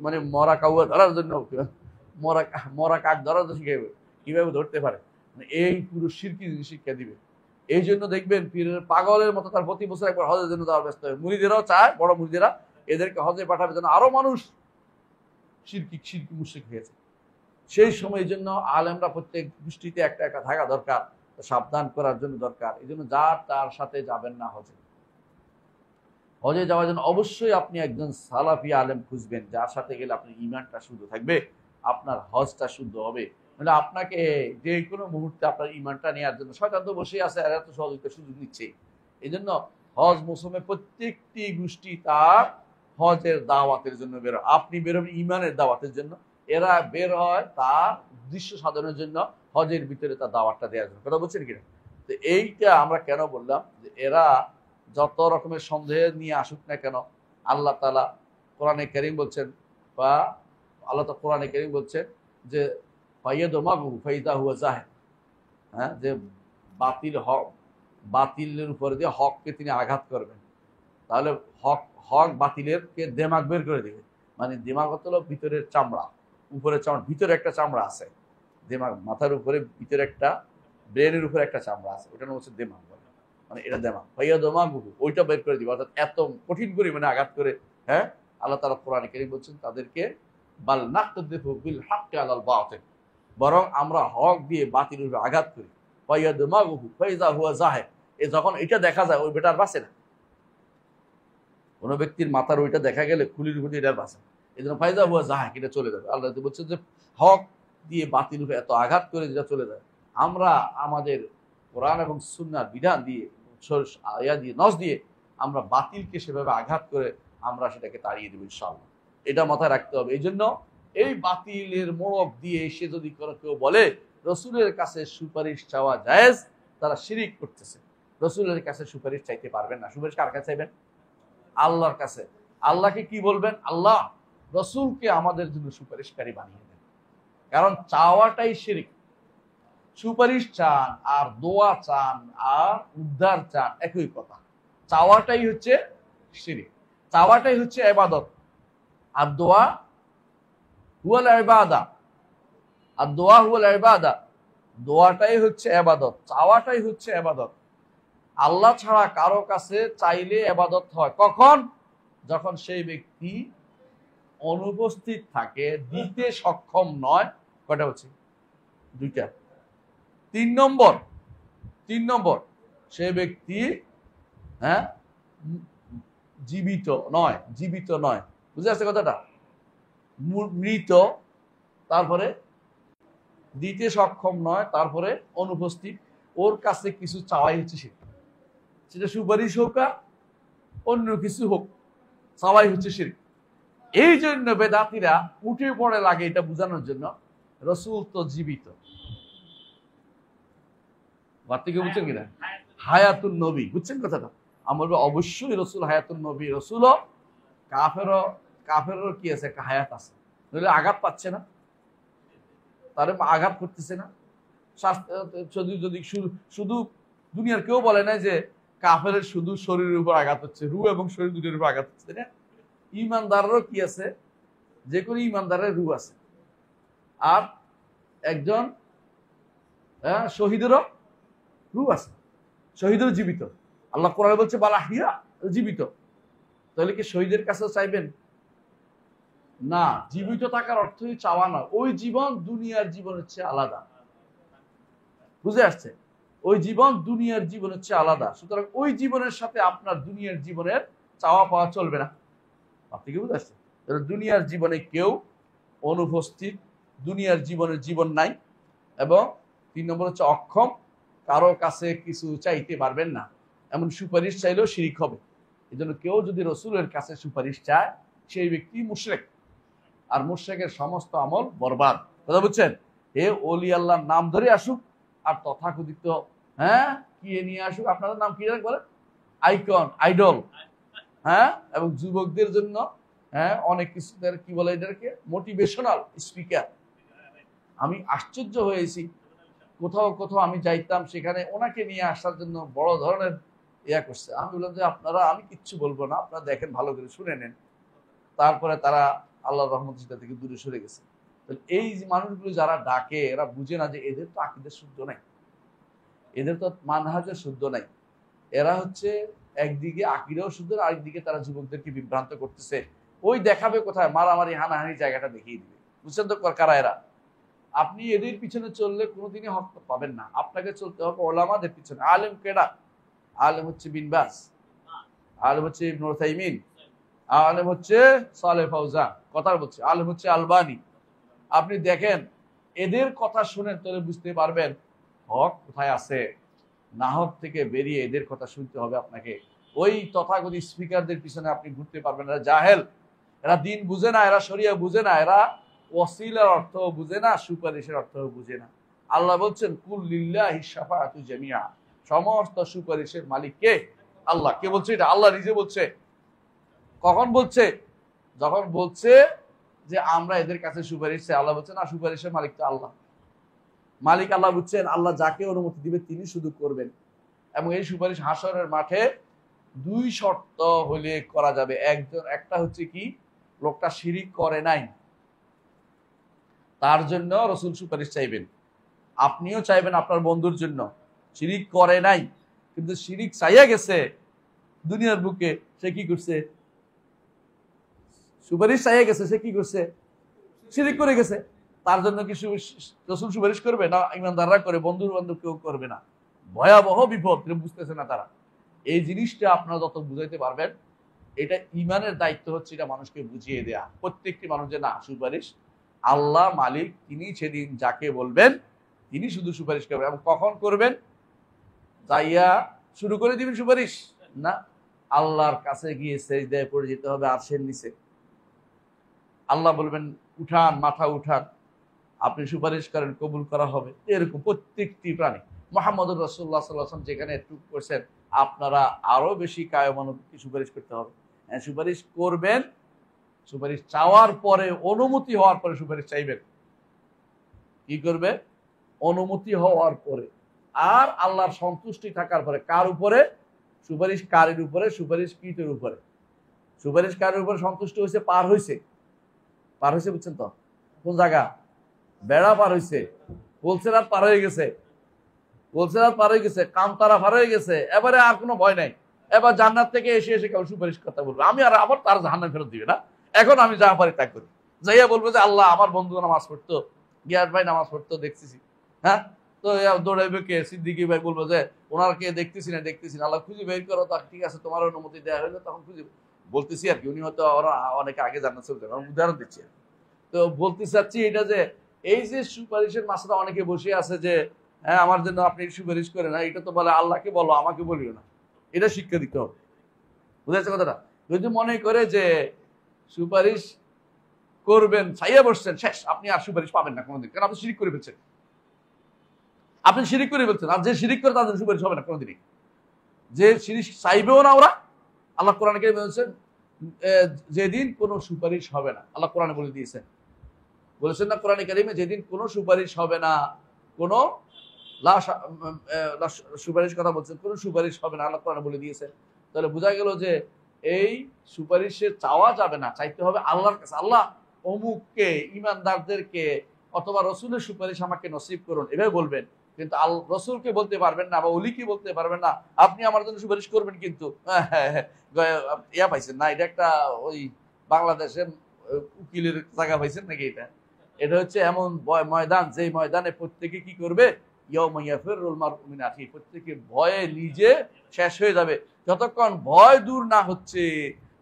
মানে মরা কাউয়া ধরার জন্য, মরা কাক ধরার জন্য শিখাবে, কিভাবে ধরতে পারে, এই পুরো শিরকি শিক্ষা দিবে। এই জন্য দেখবেন পীরের পাগলের মতো তার প্রতি বছর একবার হজের জন্য যাওয়ার ব্যস্ত হয়। মুরিদেরাও চায়, বড় মুরিদেরা এদেরকে হজে পাঠাবে যেন আরো মানুষ শিরকি মুশরিক হয়েছে। সেই সময় জন্য আলেমরা প্রত্যেক দৃষ্টিতে একটা একটা থাকা দরকার, সাবধান করার জন্য দরকার। এই জন্য যার তার সাথে যাবেন না হজে। হজে যাওয়ার জন্য অবশ্যই আপনি একজন সালাফি আলেম খুঁজবেন, যার সাথে গেলে আপনার ঈমানটা শুদ্ধ থাকবে, আপনার হজটা শুদ্ধ হবে। মানে আপনাকে যে কোনো মুহূর্তে আপনার ঈমানটা নেওয়ার জন্য শয়তান তো বসেই আছে, আর এত সহযোগিতা সুযোগ নিচ্ছে। এই জন্য হজ মৌসুমে প্রত্যেকটি গোষ্ঠী তার হজের দাওয়াতের জন্য বের হয়। আপনি বেরোবেন ঈমানের দাওয়াতের জন্য, এরা বের হয় তার উদ্দেশ্য সাধনের জন্য, হজের ভিতরে তার দাওয়াতটা দেওয়ার জন্য। কথা বলছেন কিনা? তো এইটা আমরা কেন বললাম যে এরা যত রকমের সন্দেহ নিয়ে আসুক না কেন, আল্লাহ তাআলা কোরআনে কারীম বলছেন, বা আল্লাহ তাআলা কোরআনে কারীম বলছেন যে ফাইয়াদমাগু ফাইদা হুয়া জাহিদ, হ্যাঁ, যে বাতিলের উপরে দিয়ে হককে তিনি আঘাত করবেন, তাহলে হক বাতিলের কে দেমাগ বের করে দেবে। মানে দিমাগ হলো ভিতরের চামড়া, উপরের চামড়া, ভিতরে একটা চামড়া আছে, দিমাগ মাথার উপরে ভিতরে একটা, ব্রেনের উপরে একটা চামড়া আছে, ওটা হচ্ছে দিমাগ বলে, মানে এটা দেমাগ, ভাইয়া দমাগ ওইটা বের করে দিবে। অর্থাৎ এত কঠিন পরিমাণে আঘাত করে, হ্যাঁ, আল্লাহ তাআলা কোরআনে কারীম বলছেন তাদেরকে বাল নাকযিফু বিল হাক্কি আলাল বাতিল, বরং আমরা হক দিয়ে বাতিলের উপরে আঘাত করি। ভাইয়া দমাগু ফাইজা হুয়া জাহিদ, এ যখন এটা দেখা যায় ওই বেটার বাঁচে না। কোনো ব্যক্তির মাথার ওইটা দেখা গেলে খুলির উপর এটা বাঁচে, এই জন্য ফাইজা হুয়া জাহিদ, এটা চলে যাবে। আল্লাহ বলছেন যে হক দিয়ে বাতিল উপরে এত আঘাত করে যেটা চলে যায়। আমরা আমাদের কোরআন এবং সুন্নাহর বিধান দিয়ে, আয়া দিয়ে, নস দিয়ে আমরা বাতিলকে সেভাবে আঘাত করে আমরা সেটাকে তাড়িয়ে দেব ইনশাআল্লাহ। এটা মাথায় রাখতে হবে। এই জন্য এই বাতিলের মোড়ক দিয়ে এসে যদি কেউ বলে রসুলের কাছে সুপারিশ চাওয়া জায়েজ, তারা শিরিক করতেছে। রসুলের কাছে সুপারিশ চাইতে পারবেন না। সুপারিশ কার কাছে চাইবেন? আল্লাহর কাছে। আল্লাহকে কি বলবেন? আল্লাহ রসুলকে আমাদের জন্য সুপারিশকারী বানিয়ে দেন, কারণ চাওয়াটাই শিরিক। সুপারিশ চান আর দোয়া চান আর উদ্ধার চান একই কথা। চাওয়াটাই হচ্ছে শিরিক, চাওয়াটাই হচ্ছে ইবাদত। আর দোয়া হুয়াল ইবাদা, আর দোয়া হুয়াল ইবাদা, দোয়াটাই হচ্ছে ইবাদত, চাওয়াটাই হচ্ছে ইবাদত। আল্লাহ ছাড়া কারো কাছে চাইলে ইবাদত হয় কখন? যখন সেই ব্যক্তি অনুপস্থিত থাকে, দিতে সক্ষম নয়, কয়টা হচ্ছে? দুইটা। তিন নম্বর সে ব্যক্তি হ্যাঁ জীবিত নয়, বুঝে আসছে কথাটা? মৃত, তারপরে দিতে সক্ষম নয়, তারপরে অনুপস্থিত, ওর কাছে কিছু চাওয়াই হচ্ছে সেটা সুপারিশ হোক আর অন্য কিছু হোক, চাওয়াই হচ্ছে শিরক। এই জন্য বেদাতিরা উঠে পড়ে লাগে এটা বোঝানোর জন্য রসুল তো জীবিত। বুঝছেন কিনা? হায়াতুন নবী, বুঝছেন কথাটা? আমরা অবশ্যই রসুল হায়াতুন নবী, রসুলও কাফেরও কি আছে, একটা হায়াত আছে, নইলে আঘাত পাচ্ছে না, তারে আঘাত করতেছে না। যদি শুধু দুনিয়ার কেউ বলে না যে কাফের শুধু শরীরের উপর আঘাত হচ্ছে, রূহ এবং শরীর দুটোর উপর আঘাত হচ্ছে না। ইমানদারেরও কি আছে, যে কোনো ইমানদারের রূহ আছে, আর একজন শহীদেরও রূহ আছে, শহীদেরও জীবিত। আল্লাহ কোরআনে বলছে বালাহিয়া, জীবিত। তাহলে কি শহীদের কাছে চাইবেন না? জীবিত থাকার অর্থই চাওয়া না, ওই জীবন দুনিয়ার জীবন হচ্ছে আলাদা, বুঝে আসছে? ওই জীবন দুনিয়ার জীবন হচ্ছে আলাদা, সুতরাং ওই জীবনের সাথে আপনার দুনিয়ার জীবনের চাওয়া পাওয়া চলবে না। আপনি কি বুঝে আসছেন? দুনিয়ার জীবনে কেউ অনুপস্থিত, দুনিয়ার জীবনের জীবন নাই, এবং 3 নম্বর হচ্ছে অক্ষম, কারো কাছে কিছু চাইতে পারবেন না, এমন সুপারিশ চাইলেও শিরিক হবে। এই জন্য কেউ যদি রসুলের কাছে সুপারিশ চায়, সেই ব্যক্তি মুশরিক, আর মুশরিকের সমস্ত আমল বরবাদ। কথা বুঝছেন? হে ওলি আল্লাহর নাম ধরে আসুক, আর তথাকথিত কি নিয়ে আসুক, আপনাদের নাম কি বলেন? আইকন, আইডল, এবং যুবকদের জন্য অনেক কিছু, কি বলে এদেরকে, মোটিভেশনাল স্পিকার। আমি আশ্চর্য হয়েছি, কোথাও আমি যাইতাম, সেখানে ওনাকে নিয়ে আসার জন্য বড় ধরনের ইয়া করছে। আমি বললাম যে আমি কিচ্ছু বলবো না, আপনারা দেখেন, ভালো করে শুনে নেন। তারপরে তারা আল্লাহর রহমত থেকে দূরে সরে গেছে। এই মানুষগুলো যারা ডাকে, এরা বুঝে না যে এদের তো আকীদা শুদ্ধ নাই, এদের তো মানহাজে শুদ্ধ নাই। এরা হচ্ছে একদিকে আকীদাও শুদ্ধ, আরেকদিকে তারা যুবকদেরকে বিভ্রান্ত করতেছে। ওই দেখাবে কোথায়, মারামারি হানাহানি জায়গাটা দেখিয়ে দিবে। বুঝছেন তো কারা এরা? আপনি এদের পিছনে চললে কোনোদিনই হক পাবেন না, আপনাকে চলতে হবে ওলামাদের পিছনে। আলেম কেডা? আলেম হচ্ছে বিন বাস, আলেম হচ্ছে ইবনে উসাইমিন, আলেম হচ্ছে সালেহ ফাউজান, কথা বলছে, আলেম হচ্ছে আলবানী। আপনি দেখেন, এদের কথা শুনেন, তাহলে বুঝতে পারবেন হক কোথায় আছে। না হক থেকে বেরিয়ে এদের কথা শুনতে হবে আপনাকে। ওই তথাগত স্পিকারদের পিছনে আপনি ঘুরতে পারবেন না। এরা জাহেল, এরা দিন বুঝে না, এরা শরিয়া বুঝে না, এরা ওয়াসিলার অর্থ বুঝে না, সুপারিশের অর্থ বুঝে না। আল্লাহ বলছেন কুল লিল্লাহি শাফাআতু জামিআ, সমস্ত সুপারিশের মালিক কে? আল্লাহ। কে বলছে এটা? আল্লাহ নিজে বলছে। কখন বলছে? যখন বলছে যে আমরা এদের কাছে সুপারিশ চাই। আল্লাহ বলছে না, সুপারিশের মালিক তো আল্লাহ। মালিক আল্লাহ, বুঝছেন? আল্লাহ যাকে অনুমতি দিবে তিনি শুধু করবেন। এবং এই সুপারিশ হাসরের মাঠে 2 শর্ত হলে করা যাবে। একটা হচ্ছে কি, লোকটা শিরিক করে নাই, তার জন্য রসুল সুপারিশ চাইবেন। আপনিও চাইবেন আপনার বন্ধুর জন্য, শিরিক করে নাই কিন্তু শিরিক চাইয়া গেছে দুনিয়ার বুকে, সে কি করছে? সুপারিশ চাইয়া গেছে, সে কি করছে? শিরিক করে গেছে। তার জন্য কি রসুল সুপারিশ করবে না? ইমানদাররা করে, বন্ধু বান্ধব কেউ করবে না। ভয়াবহ বিপদ, বুঝতেছে না তারা। এই জিনিসটা আপনারা যত বুঝাইতে পারবেন, এটা ইমানের দায়িত্ব হচ্ছে এটা মানুষকে বুঝিয়ে দেয়া। প্রত্যেকটি মানুষ যে না, সুপারিশ আল্লাহ মালিক, তিনি সেদিন যাকে বলবেন তিনি শুধু সুপারিশ করবেন। এবং কখন করবেন? যাইয়া শুরু করে দিবেন সুপারিশ না, আল্লাহর কাছে গিয়ে সেজদায় পড়ে যেতে হবে আরশের নিচে। আল্লাহ বলবেন উঠান, মাথা উঠান, আপনি সুপারিশ করেন, কবুল করা হবে। এরকম প্রত্যেকটি প্রাণী। মুহাম্মদুর রাসূলুল্লাহ সাল্লাল্লাহু আলাইহি ওয়াসাল্লাম যেখানে টুক করছেন, আপনারা আরো বেশি কায়মানুকি সুপারিশ করতে হবে। সুপারিশ করবেন, সুপারিশ চাওয়ার পরে, অনুমতি হওয়ার পরে সুপারিশ চাইবেন। কি করবে? অনুমতি হওয়ার পরে, আর আল্লাহর সন্তুষ্টি থাকার পরে। কার উপরে? সুপারিশকারীর উপরে, সুপারিশকৃতের উপরে। সুপারিশকারীর উপরে সন্তুষ্ট হয়েছে, পার হয়েছে, বুঝছেন তো? কোন জায়গা? বেড়া পার হয়েছে, গোলসেরাত পার হয়ে গেছে, কামতারা পার হয়ে গেছে। এবারে আর কোনো ভয় নাই। এবার জান্নাত থেকে এসে কেউ সুপারিশ কথা বলবে, আমি আর আবার তার জাহান্নামে ফেরত দিবে না, এখন আমি যা পারি তা করি। যাইয়া বলবো যে আল্লাহ আমার বন্ধু নামাজ পড়তো, গিয়াস ভাই নামাজ পড়তো দেখতেছি, হ্যাঁ, তো দৌড়াইবে কে? সিদ্দিকী ভাই বলবো যে ওনারকে দেখতেছি না, আল্লাহ খুঁজে বের করো, তো ঠিক আছে তোমার অনুমতি দেওয়া হইলো, তখন খুঁজে বলতেছি আর কি। উনি হয়তো ওরা অনেকে আগে জান্নাত চলে যাবে, উদাহরণ দিচ্ছি। তো বলতে চাচ্ছি এটা যে এই যে সুপারিশের মাসলা অনেকে বসে আছে যে হ্যাঁ আমার জন্য আপনি সুপারিশ করেন না, এটা তো বলে আল্লাহকে বলো, আমাকে বলিও না, এটা শিক্ষা দিতে হবে। বুঝেছে কথাটা? যদি মনে করে যে সুপারিশ করবেন, চাইয়া বসছেন, শেষ, আপনি আর সুপারিশ পাবেন না কোনোদিন, কারণ আপনি শিরিক করে ফেলছেন। আপনি শিরিক করে ফেলছেন, আর যে শিরিক করে তাদের সুপারিশ হবে না কোনোদিনই। যে শিরিক চাইবেও না ওরা, আল্লাহ কোরআনে বলছেন যেদিন কোনো সুপারিশ হবে না, আল্লাহ কোরআনে বলে দিয়েছেন, বলেছেন না কোরআনে কারিমে, যেদিন কোনো সুপারিশ হবে না, কোনো সুপারিশ কথা বলছেন, কোনো সুপারিশ হবে না, আল্লাহ কোরআনে বলে দিয়েছেন। তাহলে বোঝা গেল যে এই সুপারিশে চাওয়া যাবে না, চাইতে হবে আল্লাহর কাছে। আল্লাহ অমুককে, ইমানদারদেরকে অথবা রসুলের সুপারিশ আমাকে নসিব করুন, এভাবে বলবেন। কিন্তু রসুলকে বলতে পারবেন না, বা অলিকে বলতে পারবেন না আপনি আমার জন্য সুপারিশ করবেন, কিন্তু ইয়া পাইছেন না, এটা একটা ওই বাংলাদেশের উকিলের জায়গা পাইছেন নাকি? এটা হচ্ছে এমন ময়দান, যে ময়দানে প্রত্যেকে কি করবে, প্রত্যেকে ভয়ে নিজে শেষ হয়ে যাবে। যতক্ষণ ভয় দূর না হচ্ছে,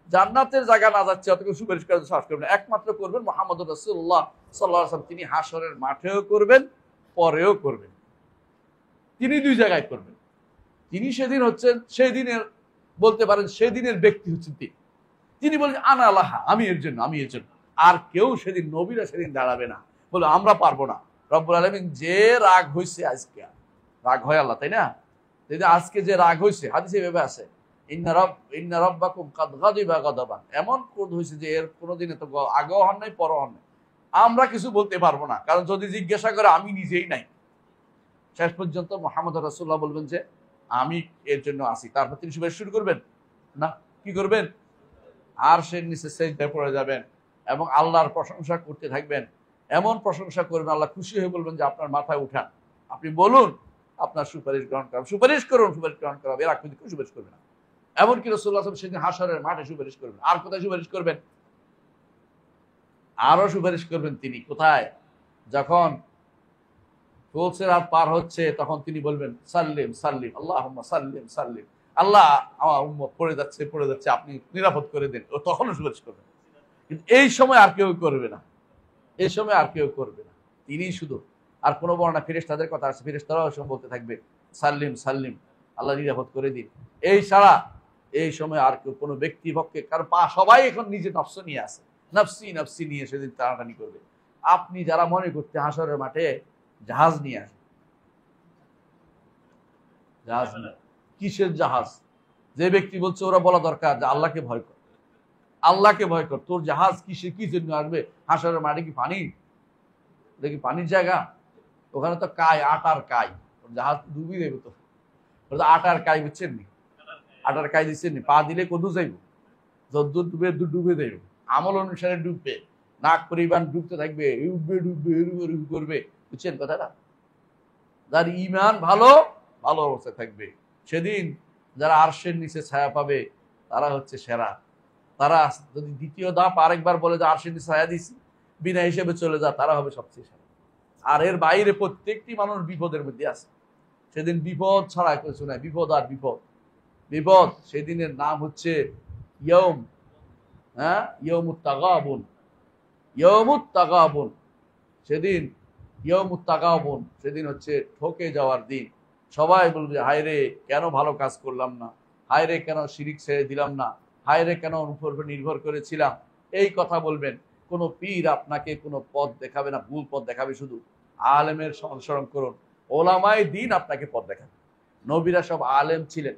জান্নাতের জায়গা না যাচ্ছে, ততক্ষণ সুপারিশ করার সাহস করবেন। একমাত্র করবেন মুহাম্মদ রাসূলুল্লাহ সাল্লাল্লাহু আলাইহি ওয়াসাল্লাম। তিনি হাসরের মাঠেও করবেন, পরেও করবেন, তিনি দুই জায়গায় করবেন। তিনি সেদিন হচ্ছেন, সেদিনের বলতে পারেন সেদিনের ব্যক্তি হচ্ছেন তিনি বলেন আনা আল্লাহ, আমি এর জন্য, আমি এর জন্য। আর কেউ সেদিন, নবীরা সেদিন দাঁড়াবে না, বলে আমরা পারবো না। রব্বুল আলামিন যে রাগ হয়েছে, আজকে রাগ হয় আল্লাহ, তাই না? আজকে যে রাগ হয়েছে, হাদিসে ভেবে আছে ইন্না রাব্বাকুম কাদ গাদিবা গাদাবান, এমন ক্রোধ হয়েছে যে এর কোনোদিনে তো আগেও হন নাই, পরও হন নাই। আমরা কিছু বলতে পারবো না, কারণ যদি জিজ্ঞাসা করে আমি নিজেই নাই। শেষ পর্যন্ত মুহাম্মদ রাসূলুল্লাহ বলবেন যে আমি এর জন্য আসি। তারপর তিনি সুপারিশ শুরু করবেন না, কি করবেন? আর সে নিচে সেজদায় পড়ে যাবেন এবং আল্লাহর প্রশংসা করতে থাকবেন। এমন প্রশংসা করবেন, আল্লাহ খুশি হয়ে বলবেন যে আপনার মাথায় উঠান, আপনি বলুন, আপনার সুপারিশ গ্রহণ করা, সুপারিশ করুন, সুপারিশ গ্রহণ করা, এর আগে কেউ সুপারিশ করবে না। এমনকি রাসূলুল্লাহ সাল্লাল্লাহু আলাইহি ওয়াসাল্লাম সেদিন হাশরের মাঠে সুপারিশ করবেন। আর কোথায় সুপারিশ করবেন? আরো সুপারিশ করবেন তিনি কোথায়? যখন ফুলসিরাত পার হচ্ছে, তখন তিনি বলবেন সাল্লিম সাল্লিম আল্লাহুম্মা সাল্লিম সাল্লিম, আল্লাহ আমার উম্মত পড়ে যাচ্ছে, আপনি নিরাপদ করে দেন। ও তখনও সুপারিশ করবেন। কিন্তু এই সময় আর কেউ করবে না, এই সময় আর কেউ করবে না, তিনি শুধু। আর কোনো বর্ণনা ফেরেশতাদের কথা আছে, ফেরেশতারাও সব বলতে থাকবে সাল্লিম সাল্লিম, আল্লাহ নিরাপদ করে দিন। এই ছাড়া এই সময় আর কেউ, কোনো ব্যক্তি পক্ষে, কারণ সবাই এখন নিজের নফস নিয়ে আসে, নফসি নফসি নিয়ে সেদিন টানাটানি করবে। আপনি যারা মনে করতে হাসরের মাঠে জাহাজ নিয়ে আসে, জাহাজ না, কিসের জাহাজ? যে ব্যক্তি বলছে ওরা বলা দরকার যে আল্লাহকে ভয় কর, আল্লাহকে ভয় কর, তোর জাহাজ কিসে, কি জন্য আসবে হাসরের মাঠে? কি পানি? দেখি পানির জায়গা? ওখানে তো কাই, আটার কাই, জাহাজ ডুবি দেবে তো। আটার কাই বুঝছেন নি? আটার কাই দিচ্ছেন নি? পা দিলে কদু যাইব, যদ্দূর ডুবে ডুবে দেব, আমল অনুসারে ডুববে, নাক পরিমাণ ডুবতে থাকবে, উঠবে ডুববে, এরু করবে, বুঝছেন কথাটা? যার ঈমান ভালো, ভালো অবস্থায় থাকবে, সেদিন যারা আরশের নিচে ছায়া পাবে, তারা হচ্ছে সেরা। তারা যদি দ্বিতীয় ধাপ আরেকবার বলে যে আরশের নিচে ছায়া দিছি, বিনা হিসেবে চলে যা, তারা হবে সবচেয়ে সেরা। আর এর বাইরে প্রত্যেকটি মানুষ বিপদের মধ্যে আছে। সেদিন বিপদ ছাড়া কিছু নাই, বিপদ আর বিপদ, বিপদ। সেদিনের নাম হচ্ছে ইয়ৌম, হ্যাঁ, ইয়ৌমুত তাগাবুন, ইয়ৌমুত তাগাবুন। সেদিন ইয়ৌমুত তাগাবুন, সেদিন হচ্ছে ঠকে যাওয়ার দিন। সবাই বলবে হায় রে, কেন ভালো কাজ করলাম না, হায় রে কেন শিরিক ছেড়ে দিলাম না, হায় রে কেন উপর নির্ভর করেছিলাম। এই কথা বলবেন। কোনো পীর আপনাকে কোনো পথ দেখাবে না, ভুল পথ দেখাবে। শুধু আলেমের অনুসরণ করুন, ওলামায়ে দ্বীন আপনাকে পথ দেখাবে। নবীরা সব আলেম ছিলেন,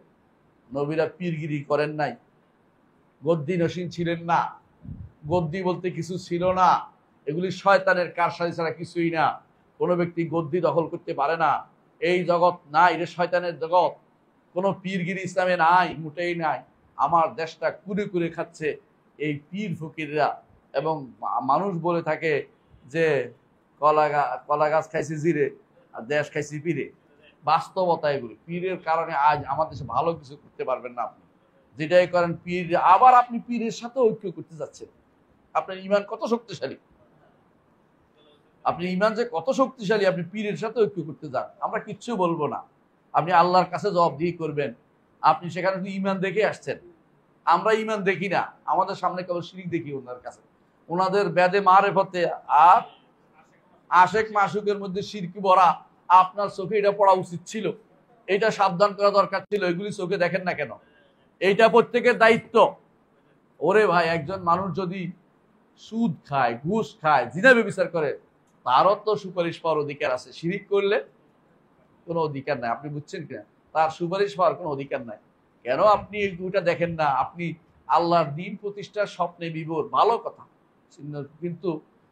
নবীরা পীরগিরি করেন নাই, গদ্দি নসীন ছিলেন না। গদ্দি বলতে কিছু ছিল না, এগুলি শয়তানের কারসাজি ছাড়া কিছুই না। কোনো ব্যক্তি গদ্দি দখল করতে পারে না, এই জগৎ নাই, এটা শয়তানের জগৎ। কোনো পীরগিরি ইসলামে নাই, মোটেই নাই। আমার দেশটা কুড়ে কুড়ে খাচ্ছে এই পীর ফকিররা, এবং মানুষ বলে থাকে যে কলা গাছ খাইছে জিরে আর দেশ খাইছে পীরে। বাস্তবতা এগুলি। পীরের কারণে আজ আমাদের দেশে ভালো কিছু করতে পারবেন না আপনি, যেটাই করেন পীর। আবার আপনি পীরের সাথে ঐক্য করতে যাচ্ছেন, আপনার ইমান কত শক্তিশালী, আপনি ইমান যে কত শক্তিশালী, আপনি পীরের সাথে ঐক্য করতে যান, আমরা কিচ্ছু বলবো না, আপনি আল্লাহর কাছে জবাবদিহি করবেন। আপনি সেখানে ইমান দেখে আসছেন, আমরা ইমান দেখি না, আমাদের সামনে কেবল শিরিক দেখি ওনার কাছে, ওনাদের বেদে মারেফতে আর আশেক মাসুকের মধ্যে শিরকি ভরা। আপনার চোখে এটা পড়া উচিত ছিল, এটা সাবধান করা দরকার ছিল, এগুলি চোখে দেখেন না কেন? এইটা প্রত্যেকের দায়িত্ব। ওরে ভাই, একজন মানুষ যদি সুদ খায়, ঘুষ খায়, জিনা ব্যভিচার করে, তারও তো সুপারিশ পাওয়ার অধিকার আছে। শিরিক করলে কোনো অধিকার নাই, আপনি বুঝছেন কিনা? তার সুপারিশ পাওয়ার কোনো অধিকার নাই। কেন আপনি ওইটা দেখেন না? আপনি আল্লাহর দিন প্রতিষ্ঠার স্বপ্নে বিভোর, ভালো কথা, কিন্তু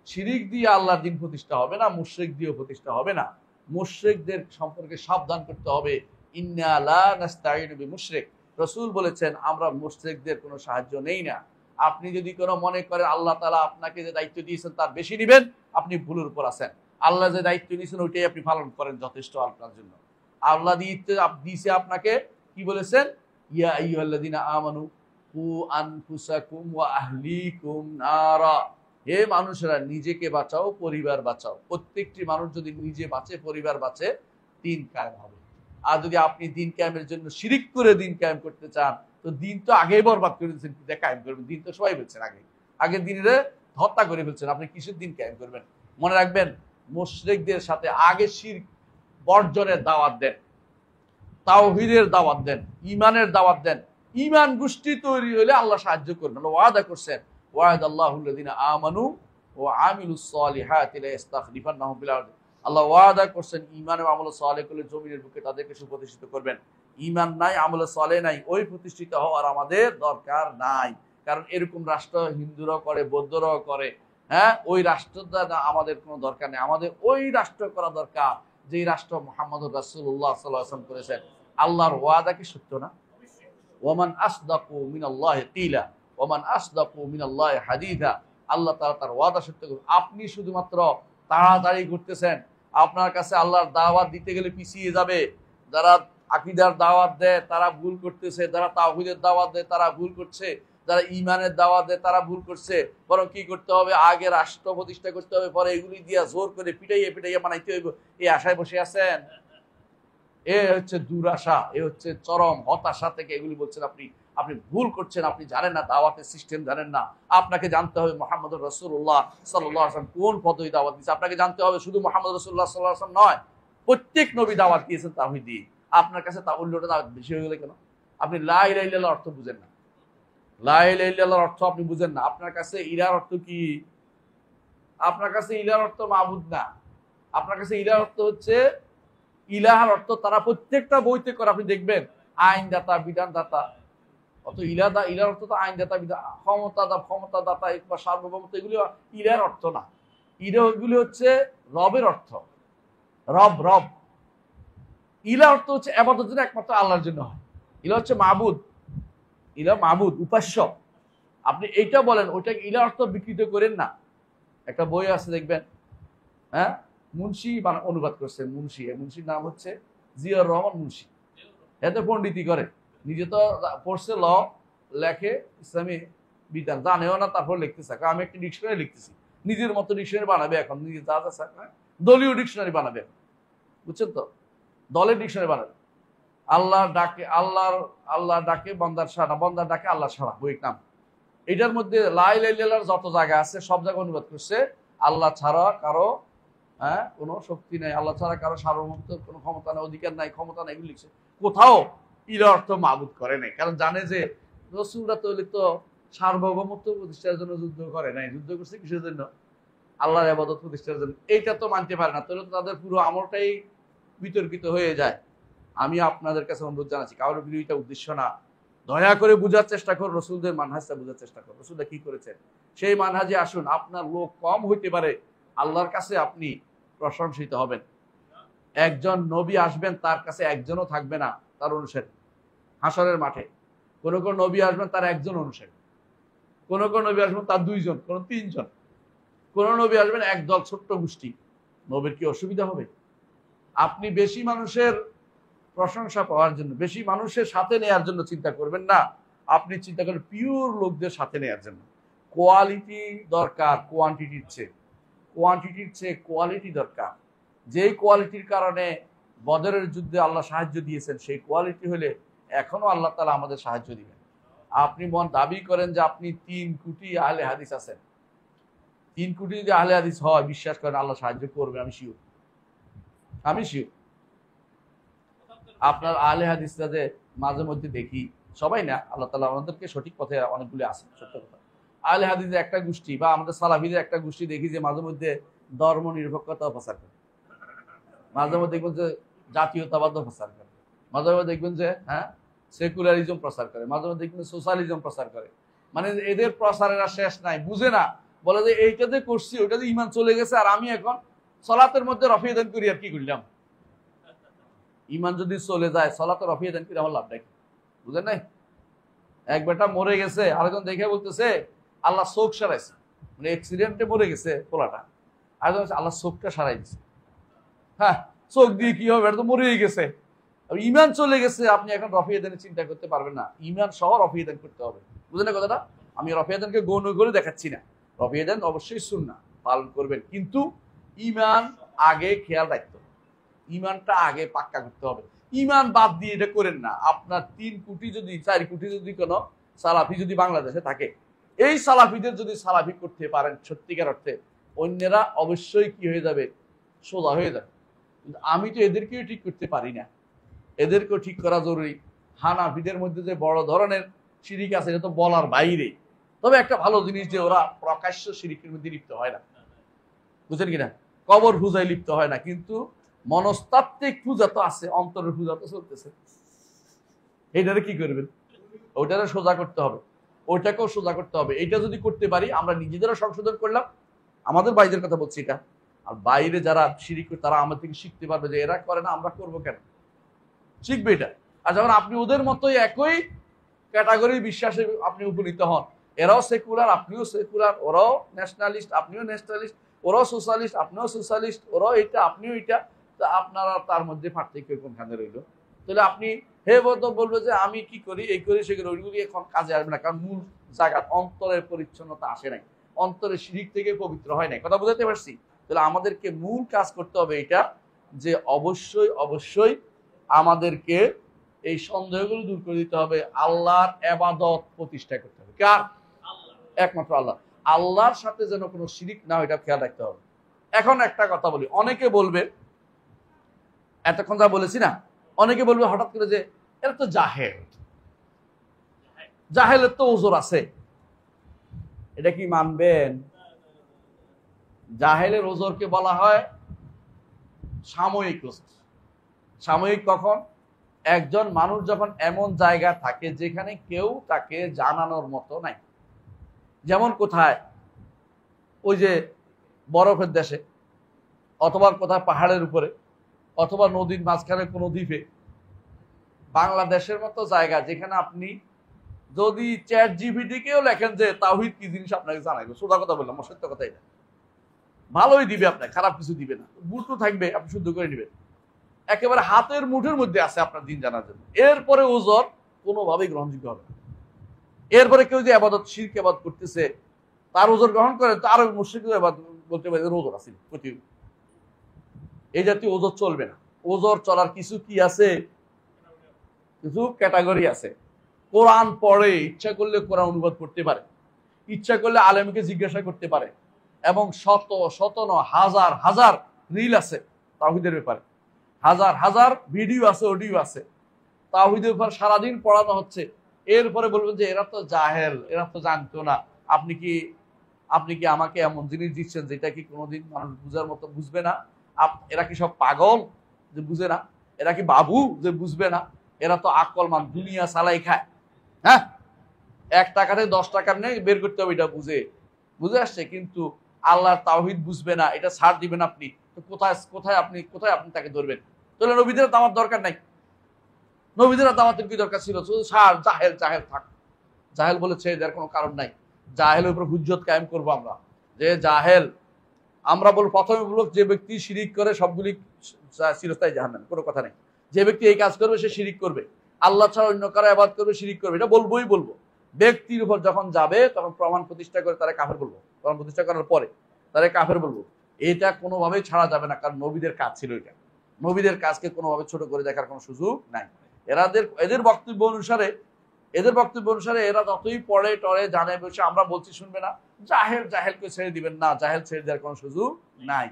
শিরিক দিয়ে আল্লাহর দিন প্রতিষ্ঠা হবে না, মুশরিক দিয়েও প্রতিষ্ঠা হবে না। মুশরিকদের সম্পর্কে সাবধান করতে হবে। ইন্না লা নাস্তাইনু বিমুশরিক, রাসূল বলেছেন আমরা মুশরিকদের কোনো সাহায্য নেই না। আপনি যদি কোনো মনে করেন আল্লাহ তাআলা আপনাকে যে দায়িত্ব দিয়েছেন তার বেশি নেবেন, আপনি ভুলের উপর আছেন। আল্লাহ যে দায়িত্ব দিয়েছেন ওইটাই আপনি পালন করেন, যথেষ্ট আপনার জন্য। আল্লাহ দিয়েছে আপনাকে, কি বলেছেন? ইয়া আইয়ুহাল্লাযীনা আমানু কু আনফুসাকুম ওয়া আহলিকুম নারা, হে মানুষেরা নিজেকে বাঁচাও, পরিবার বাঁচাও। প্রত্যেকটি মানুষ যদি নিজে বাঁচে, পরিবার বাঁচে, দিন কায়েম হবে। আর যদি আপনি দিন কায়েমের জন্য শিরিক করে দিন কায়েম করতে চান, তো দিন তো আগেই বরবাদ করে দিচ্ছেন, কায়েম করবেন? দিন তো সবাই বলছেন আগে দিনে হত্যা করে ফেলছেন, আপনি কিসের দিন কায়েম করবেন? মনে রাখবেন, মুশরিকদের সাথে আগে শিরক বর্জনের দাওয়াত দেন, তাওহীদের দাওয়াত দেন, ইমানের দাওয়াত দেন। ইমান গোষ্ঠী তৈরি হলে আল্লাহ সাহায্য করবেন। ওয়াদা করছেন, ওয়াদাল্লাহুল্লাযীনা আমানু ওয়া আমিলুস সালিহাতি লা ইস্তাখলিফান্নাহুম ফিল আরদি। আল্লাহ ওয়াদা করছেন, ঈমান ও আমল সালেহ করলে জমিনের বুকে তাদেরকে সুপ্রতিষ্ঠিত করবেন। ঈমান নাই, আমল সালেহ নাই, ওই প্রতিষ্ঠিত হওয়ার আমাদের দরকার নাই। কারণ এরকম রাষ্ট্র হিন্দুরাও করে, বৌদ্ধরাও করে। হ্যাঁ, ওই রাষ্ট্রটা আমাদের কোনো দরকার নেই। আমাদের ওই রাষ্ট্র করা দরকার যে রাষ্ট্র মুহাম্মদুর রাসূলুল্লাহ সাল্লাল্লাহু আলাইহি ওয়াসাল্লাম করেছেন। আল্লাহর ওয়াদা কি সত্য না? ওয়ামান আসদাকু মিনাল্লাহি কিলা ওয়ামান আসদাকু মিনাল্লাহি হাদিসা। আল্লাহ তাআলা তার ওয়াদা সত্য করেন। আপনি শুধুমাত্র তাড়াতাড়ি করতেছেন, আপনার কাছে আল্লাহর দাওয়াত দিতে গেলে পিছিয়ে যাবে। যারা আকীদার দাওয়াত দেয় তারা ভুল করতেছে, যারা তাওহীদের দাওয়াত দেয় তারা ভুল করছে, যারা ঈমানের দাওয়াত দেয় তারা ভুল করছে। বরং কি করতে হবে? আগে রাষ্ট্র প্রতিষ্ঠা করতে হবে, পরে এগুলি দিয়া জোর করে পিটাইয়া বানাইতে হইব, এই আশায় বসে আছেন। এ হচ্ছে দুরাশা, এ হচ্ছে চরম হতাশা থেকে এগুলি বলছেন। আপনি ভুল করছেন, আপনি জানেন না, দাওয়াতের সিস্টেম জানেন না। আপনাকে জানতে হবে মুহাম্মদুর রাসূলুল্লাহ সাল্লাল্লাহু আলাইহি ওয়াসাল্লাম কোন পদ্ধতি দাওয়াত দিয়েছে। আপনাকে জানতে হবে শুধু মুহাম্মদ রাসূলুল্লাহ সাল্লাল্লাহু আলাইহি ওয়াসাল্লাম নয়, প্রত্যেক নবী দাওয়াত দিয়েছেন তাওহীদ দিয়ে। আপনার কাছে তাওহীদটা দাওয়াত বেশি হয়ে গেল কেন? আপনি লা ইলাহা ইল্লাল্লাহর অর্থ বুঝেন না, লা ইলাহা ইল্লাল্লাহর অর্থ আপনি বুঝেন না। আপনার কাছে ইলাহর অর্থ কি? আপনার কাছে ইলাহর অর্থ মাবুদ না, আপনার কাছে ইলাহর অর্থ হচ্ছে, ইলাহার অর্থ তারা প্রত্যেকটা বইতে করে, আপনি দেখবেন, আইনদাতা, বিধানদাতা। অত ইলার অর্থ তো আইনদাতা, বিধান, ক্ষমতাদাতা বা সার্বভৌমত্ব, এগুলি ইলার অর্থ না। এগুলি হচ্ছে রবের অর্থ। রব ইলা অর্থ হচ্ছে ইবাদত যেটা একমাত্র আল্লাহর জন্য হয়। ইলা হচ্ছে মাবুদ, ইলা মাবুদ, উপাস্য। আপনি এইটা বলেন, ওইটাকে ইলা অর্থ বিকৃত করেন না। একটা বই আছে দেখবেন, হ্যাঁ, মুন্সি অনুবাদ করছে, মুন্সির নাম হচ্ছে জিয়াউর রহমান মুন্সি। এতে পণ্ডিতি করে, নিজে তো পড়ছে, ল লেখে, ইসলামী বিধান জানেও না, তারপর লিখতেছে। আমি একটা ডিকশনারি লিখতেছি, নিজের মতো ডিকশনারি বানাবে এখন, নিজে যা যা দলীয় ডিকশনারি বানাবে, বুঝছেন তো? দলের ডিকশনারি বানাবে। আল্লাহ ডাকে বান্দার সাড়া, বান্দার ডাকে আল্লাহ সাড়া, বইয়ের নাম। এটার মধ্যে লা ইলাহা ইল্লাল্লাহর যত জায়গা আছে সব জায়গায় অনুবাদ করছে আল্লাহ ছাড়া কারো কোনো শক্তি নাই, আল্লাহ ছাড়া কারো সার্বভৌমত্ব কোনো ক্ষমতা নাই, অধিকার নাই, ক্ষমতা নাই, এগুলো লিখছে। কোথাও ইলা অর্থ মাবুদ করে নাই। কারণ জানে যে রাসূলরা তো সার্বভৌমত্ব প্রতিষ্ঠার জন্য যুদ্ধ করে নাই, যুদ্ধ করছে কিসের জন্য? আল্লাহর ইবাদত প্রতিষ্ঠার জন্য। এইটা তো মানতে পারে না, তাহলে তো তাদের পুরো আমলটাই বিতর্কিত হয়ে যায়। আমি আপনাদের কাছে অনুরোধ জানাচ্ছি, কারোর বিরোধিতা উদ্দেশ্য না, দয়া করে বুঝার চেষ্টা করুন, রসুলদের মানহাজটা বুঝার চেষ্টা করুন, রসুলরা কি করেছেন সেই মানহাজে আসুন। আপনার লোক কম হইতে পারে, আল্লাহর কাছে আপনি প্রশংসিত হবেন। একজন নবী আসবেন, তার কাছে একজনও থাকবে না তার অনুসারী হাসরের মাঠে। কোন কোন নবী আসবেন, তার একজন অনুসারী, কোন কোন নবী আসবেন তার দুইজন, কোন তিনজন, কোন নবী আসবেন একদল, ছোট্ট গোষ্ঠী। নবীর কি অসুবিধা হবে? আপনি বেশি মানুষের প্রশংসা পাওয়ার জন্য, বেশি মানুষের সাথে নেয়ার জন্য চিন্তা করবেন না, আপনি চিন্তা করেন পিওর লোকদের সাথে নেয়ার জন্য। কোয়ালিটি দরকার কোয়ান্টিটির চেয়ে কোয়ালিটি দরকার। যেই কোয়ালিটির কারণে বদরের যুদ্ধে আল্লাহ সাহায্য দিয়েছেন, সেই কোয়ালিটি হলে এখনো আল্লাহ তাআলা আমাদের সাহায্য দিবেন। আপনি দাবি করেন যে আপনি 3 কোটি আহলে হাদিস আছেন, 3 কোটি যদি আহলে হাদিস হয়, বিশ্বাস করেন আল্লাহ সাহায্য করবে। আমি শিওর। আপনার আহলে হাদিসরা যে মাঝে মধ্যে দেখি, সবাই না, আল্লাহ তাআলা আমাদেরকে সঠিক পথে অনেকগুলি আছে, সত্য কথা। আহলে হাদিসের একটা গোষ্ঠী বা আমাদের সালাফিদের একটা গোষ্ঠী দেখি যে মাঝে মধ্যে ধর্ম নিরপেক্ষতা প্রচার করে, মাঝে মধ্যে দেখবেন যে জাতীয়তাবাদ প্রচার করে, মাঝে মধ্যে দেখবেন যে সেকুলারিজম প্রচার করে, মাঝে মধ্যে দেখবেন সোশ্যালিজম প্রচার করে। মানে এদের প্রচারের আর শেষ নাই, বুঝে না, বলে যে এইটাতে করছি ওইটাতে ইমান চলে গেছে, আর আমি এখন সলাতের মধ্যে রফিয়ে দান করি, আর কি করলাম? ইমান যদি চলে যায়, সলাতে রফিয়ে দান করি আমার লাভটা কি? বুঝেন নাই? এক বেটা মরে গেছে, আরেকজন দেখে বলতেছে আল্লাহ চোখ সারাইছে, মানে অ্যাক্সিডেন্টে মরে গেছে পোলাটা, আরেকজন আল্লাহ চোখটা সারাই দিছে। হ্যাঁ, চোখ দিয়ে কি হবে? এটা তো মরেই গেছে। ইমান চলে গেছে, আপনি এখন রফিয়ে দানের চিন্তা করতে পারবেন না, ইমান সহ রফিয়ে দান করতে হবে। বুঝলেন না কথাটা? আমি রফিয়ে দানকে গৌণ করে দেখাচ্ছি না, রফিয়ে দান অবশ্যই সুন্নাহ পালন করবেন, কিন্তু ইমান আগে খেয়াল রাখতে হবে, ইমানটা আগে পাক্কা করতে হবে। ইমান বাদ দিয়ে এটা করেন না। আপনার 3 কোটি যদি 4 কোটি যদি কোনো সালাফি যদি বাংলাদেশে থাকে, এই সালাফিদের যদি সালাফি করতে পারেন সত্যিকার অর্থে, অন্যরা অবশ্যই কি হয়ে যাবে? সোজা হয়ে যাবে। কিন্তু আমি তো এদেরকেও ঠিক করতে পারি না, এদেরকেও ঠিক করা জরুরি। হানাফিদের মধ্যে যে বড় ধরনের শিরিক আছে, এটা তো বলার বাইরে। তবে একটা ভালো জিনিস যে ওরা প্রকাশ্য শিরিকের মধ্যে লিপ্ত হয় না, বুঝছেন কিনা? কবর পূজায় লিপ্ত হয় না, কিন্তু মনস্তাত্ত্বিক পূজা তো আছে, অন্তরের পূজা তো চলতেছে। এইটারে কি করবেন? ওইটারে সোজা করতে হবে, ওইটাকেও সোজা করতে হবে। এইটা যদি করতে পারি, আমরা নিজেদেরও সংশোধন করলাম, আমাদের বাইরের কথা বলছি এটা, আর বাইরে যারা শিরিক করে তারা আমাদের থেকে শিখতে পারবে যে এরা করে না, আমরা করবো কেন? শিখবে এটা। আর যখন আপনি ওদের মতোই একই ক্যাটাগরির বিশ্বাসে আপনি উপনীত হন, এরাও সেকুলার আপনিও সেকুলার, ওরাও ন্যাশনালিস্ট আপনিও ন্যাশনালিস্ট, ওরাও সোশ্যালিস্ট আপনিও সোশ্যালিস্ট, ওরাও এটা আপনিও এটা, তা আপনারা তার মধ্যে পার্থক্য কোনখানে রইল? তাহলে আপনি বলবে যে আমি কি করি, এই করি সে করি, ওইগুলি এখন কাজে আসবে না। কারণ মূল জায়গা অন্তরের পরিচ্ছন্নতা আসে নাই, অন্তরের শিরিক থেকে পবিত্র হয় নাই। কথা বুঝাতে পারছি? তাহলে আমাদেরকে মূল কাজ করতে হবে এটা, যে অবশ্যই অবশ্যই আমাদেরকে এই সন্দেহগুলো দূর করে দিতে হবে, আল্লাহর ইবাদত প্রতিষ্ঠা করতে হবে। কার? একমাত্র আল্লাহ। আল্লাহর সাথে যেন কোনো শিরিক না হয়, এটা খেয়াল রাখতে হবে। এখন একটা কথা বলি, অনেকে বলবে, এতক্ষণ যা বলেছি না, অনেকে বলবে হঠাৎ করে যে এরা তো জাহেল, জাহেলের তো ওজর আছে। এটা কি মানবেন? জাহেলের ওজরকে বলা হয় সাময়িক ওজর। সাময়িক কখন? একজন মানুষ যখন এমন জায়গা থাকে যেখানে কেউ তাকে জানানোর মতো নাই। যেমন কোথায়? ওই যে বরফের দেশে, অথবা কোথায় পাহাড়ের উপরে, অথবা নদীর মাঝখানে কোনো দ্বীপে। বাংলাদেশের মতো জায়গা যেখানে আপনি যদি চ্যাট জিপিটিকেও লেখেন যে তাওহীদ কি জিনিস, আপনাকে জানাইবে। সোজা কথা বললাম, সত্য কথা এটা, ভালোই দিবে, আপনার খারাপ কিছু দিবে না, বুটু থাকবে, আপনি শুদ্ধ করে নেবেন। একেবারে হাতের মুঠের মধ্যে আছে আপনার দিন জানার জন্য। এরপরে ওজর কোনোভাবেই গ্রহণযোগ্য হবে না। এরপরে কেউ যে ইবাদত, শিরক ইবাদত করতেছে, তার ওজর গ্রহণ করে, তো আরো মুশরিক বলতে পারে ওজর আছে, এই জাতীয় ওজর চলবে না। ওজর চলার কিছু কি আছে, কিছু ক্যাটাগরি আছে। কোরআন পড়ে, ইচ্ছা করলে কোরআন অনুবাদ করতে পারে, ইচ্ছা করলে আলেমকে জিজ্ঞাসা করতে পারে, এবং শত শত হাজার হাজার রিল আছে তাওহীদের ব্যাপারে, হাজার হাজার ভিডিও আছে, অডিও আছে তাওহীদের ব্যাপারে, সারাদিন পড়ানো হচ্ছে। এরপরে বলবেন যে এরা তো জাহেল, এরা তো জানতো না। আপনি কি আমাকে এমন জিনিস দিচ্ছেন যেটা কি কোনোদিন মানুষ বুঝার মতো বুঝবে না? এরা কি সব পাগল যে বুঝে না? এরা কি বাবু যে বুঝবে না? এরা তো আকলমান, দুনিয়া চালাই খায়। হ্যাঁ, 1 টাকাতে 10 টাকার নেই বের করতে হবে, এটা বুঝে আসছে। কিন্তু আল্লাহর তাওহীদ বুঝবে না, এটা ছাড় দিবেন আপনি, তো কোথায় আপনি তাকে ধরবেন? তাহলে নবীদের দাওয়াত দরকার নাই। নবীদের দাওয়াতের কি দরকার ছিল? শুধু জাহেল জাহেল থাক, জাহেল বলে ছেড়ে দেওয়ার কোনো কারণ নাই। জাহেলের উপর হুজ্জত কায়েম করবো আমরা, যে জাহেল। আমরা বলবো, প্রথমে বলবো যে ব্যক্তি শিরিক করে সবগুলি চিরস্থায়ী জাহান্নামে, কোনো কথা নেই। যে ব্যক্তি এই কাজ করবে সে শিরিক করবে, আল্লাহ ছাড়া অন্য কারো ইবাদত করবে, শিরিক করবে, এটা বলবো। ব্যক্তির উপর যখন যাবে তখন প্রমাণ প্রতিষ্ঠা করে তারা কাফের বলবো, প্রমাণ প্রতিষ্ঠা করার পরে তারা কাফের বলবো। এটা কোনোভাবেই ছাড়া যাবে না, কারণ নবীদের কাজ ছিল এটা। নবীদের কাজকে কোনোভাবে ছোট করে দেখার কোনো সুযোগ নাই। এদের বক্তব্য অনুসারে এরা যতই পড়ে টরে জানে বসে আমরা বলছি শুনবে না, জাহেলকে ছেড়ে দিবেন না, জাহেল ছেড়ে দেওয়ার কোনো সুযোগ নাই।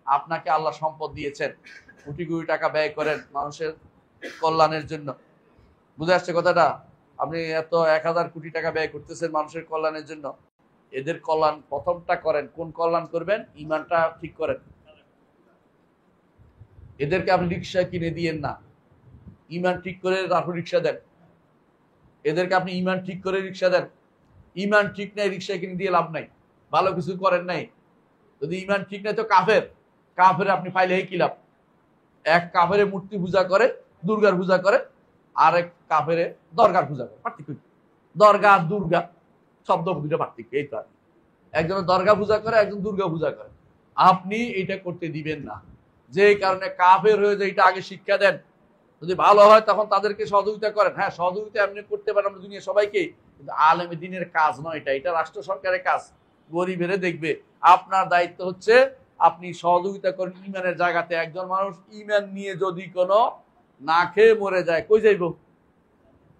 আপনাকে আল্লাহ সম্পদ দিয়েছেন, কোটি কোটি টাকা ব্যয় করেন মানুষের কল্যাণের জন্য, বুঝে আসছে কথাটা? আপনি এত 1000 কোটি টাকা ব্যয় করতেছেন মানুষের কল্যাণের জন্য, এদের কল্যাণ প্রথমটা করেন। কোন কল্যাণ করবেন? ইমানটা ঠিক করেন। এদেরকে আপনি রিক্সা কিনে দিয়েন না, ইমান ঠিক করে তারপর রিক্সা দেন। এদেরকে আপনি ইমান ঠিক করে রিক্সা দেন। ইমান ঠিক নাই, রিক্সা কিনে দিয়ে লাভ নাই, ভালো কিছু করেন নাই। যদি ইমান ঠিক নাই তো কাফের আপনি পাইলে কি লাভ? এক কাফের মূর্তি পূজা করে, দুর্গার পূজা করে, আর এক কাফের দরগার পূজা করে। পার্থক্য কি? দরগা দুর্গা শব্দ দুটো পার্থক্য এই তো। একজন দরগা পূজা করে, একজন দুর্গা পূজা করে। আপনি এটা করতে দিবেন না, যে কারণে কাফের হয়ে যায়। এটা আগে শিক্ষা দেন, যদি ভালো হয় তখন তাদেরকে সহযোগিতা করেন। হ্যাঁ, সহযোগিতা এমনি করতে পারেন আমরা দুনিয়া সবাইকে, কিন্তু আলেমে দ্বীনের কাজ নয় এটা রাষ্ট্র সরকারের কাজ। গরিবের দেখবে, আপনার দায়িত্ব হচ্ছে আপনি সহযোগিতা করেন ইমানের জায়গাতে। একজন মানুষ ইমান নিয়ে যদি কোনো না খেয়ে মরে যায়, কই যাইব?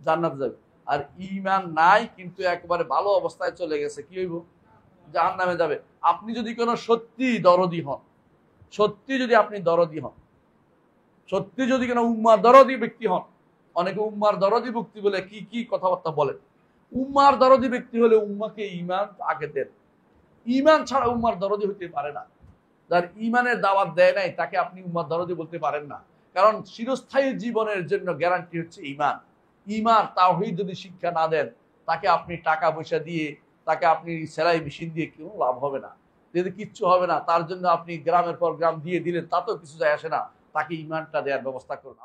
জান্নাত যাবে। আর ইমান নাই কিন্তু একবারে ভালো অবস্থায় চলে গেছে, কি হইব? জাহান্নামে যাবে। আপনি যদি কোনো সত্যি দরদি হন, সত্যি যদি আপনি দরদি হন, সত্যি যদি কোনো উম্মার দরদি ব্যক্তি হন, অনেকে উম্মার দরদি ব্যক্তি বলে কি কি কথাবার্তা বলেন। উম্মার দরদি ব্যক্তি হলে উম্মাকে ইমান আগে দেন। ইমান ছাড়া উম্মার দরদি হইতে পারে না। যার ইমানের দাওয়াত দেয় নাই তাকে আপনি উম্মার দরদি বলতে পারেন না, কারণ চিরস্থায়ী জীবনের জন্য গ্যারান্টি হচ্ছে ইমান। ইমান তাওহীদ যদি শিক্ষা না দেন, তাকে আপনি টাকা পয়সা দিয়ে, তাকে আপনি সেলাই মেশিন দিয়ে কোনো লাভ হবে না, যদি কিচ্ছু হবে না। তার জন্য আপনি গ্রামের পর গ্রাম দিয়ে দিলেন, তাতেও কিছু যায় আসে না। তাকে ইমানটা দেওয়ার ব্যবস্থা করুন।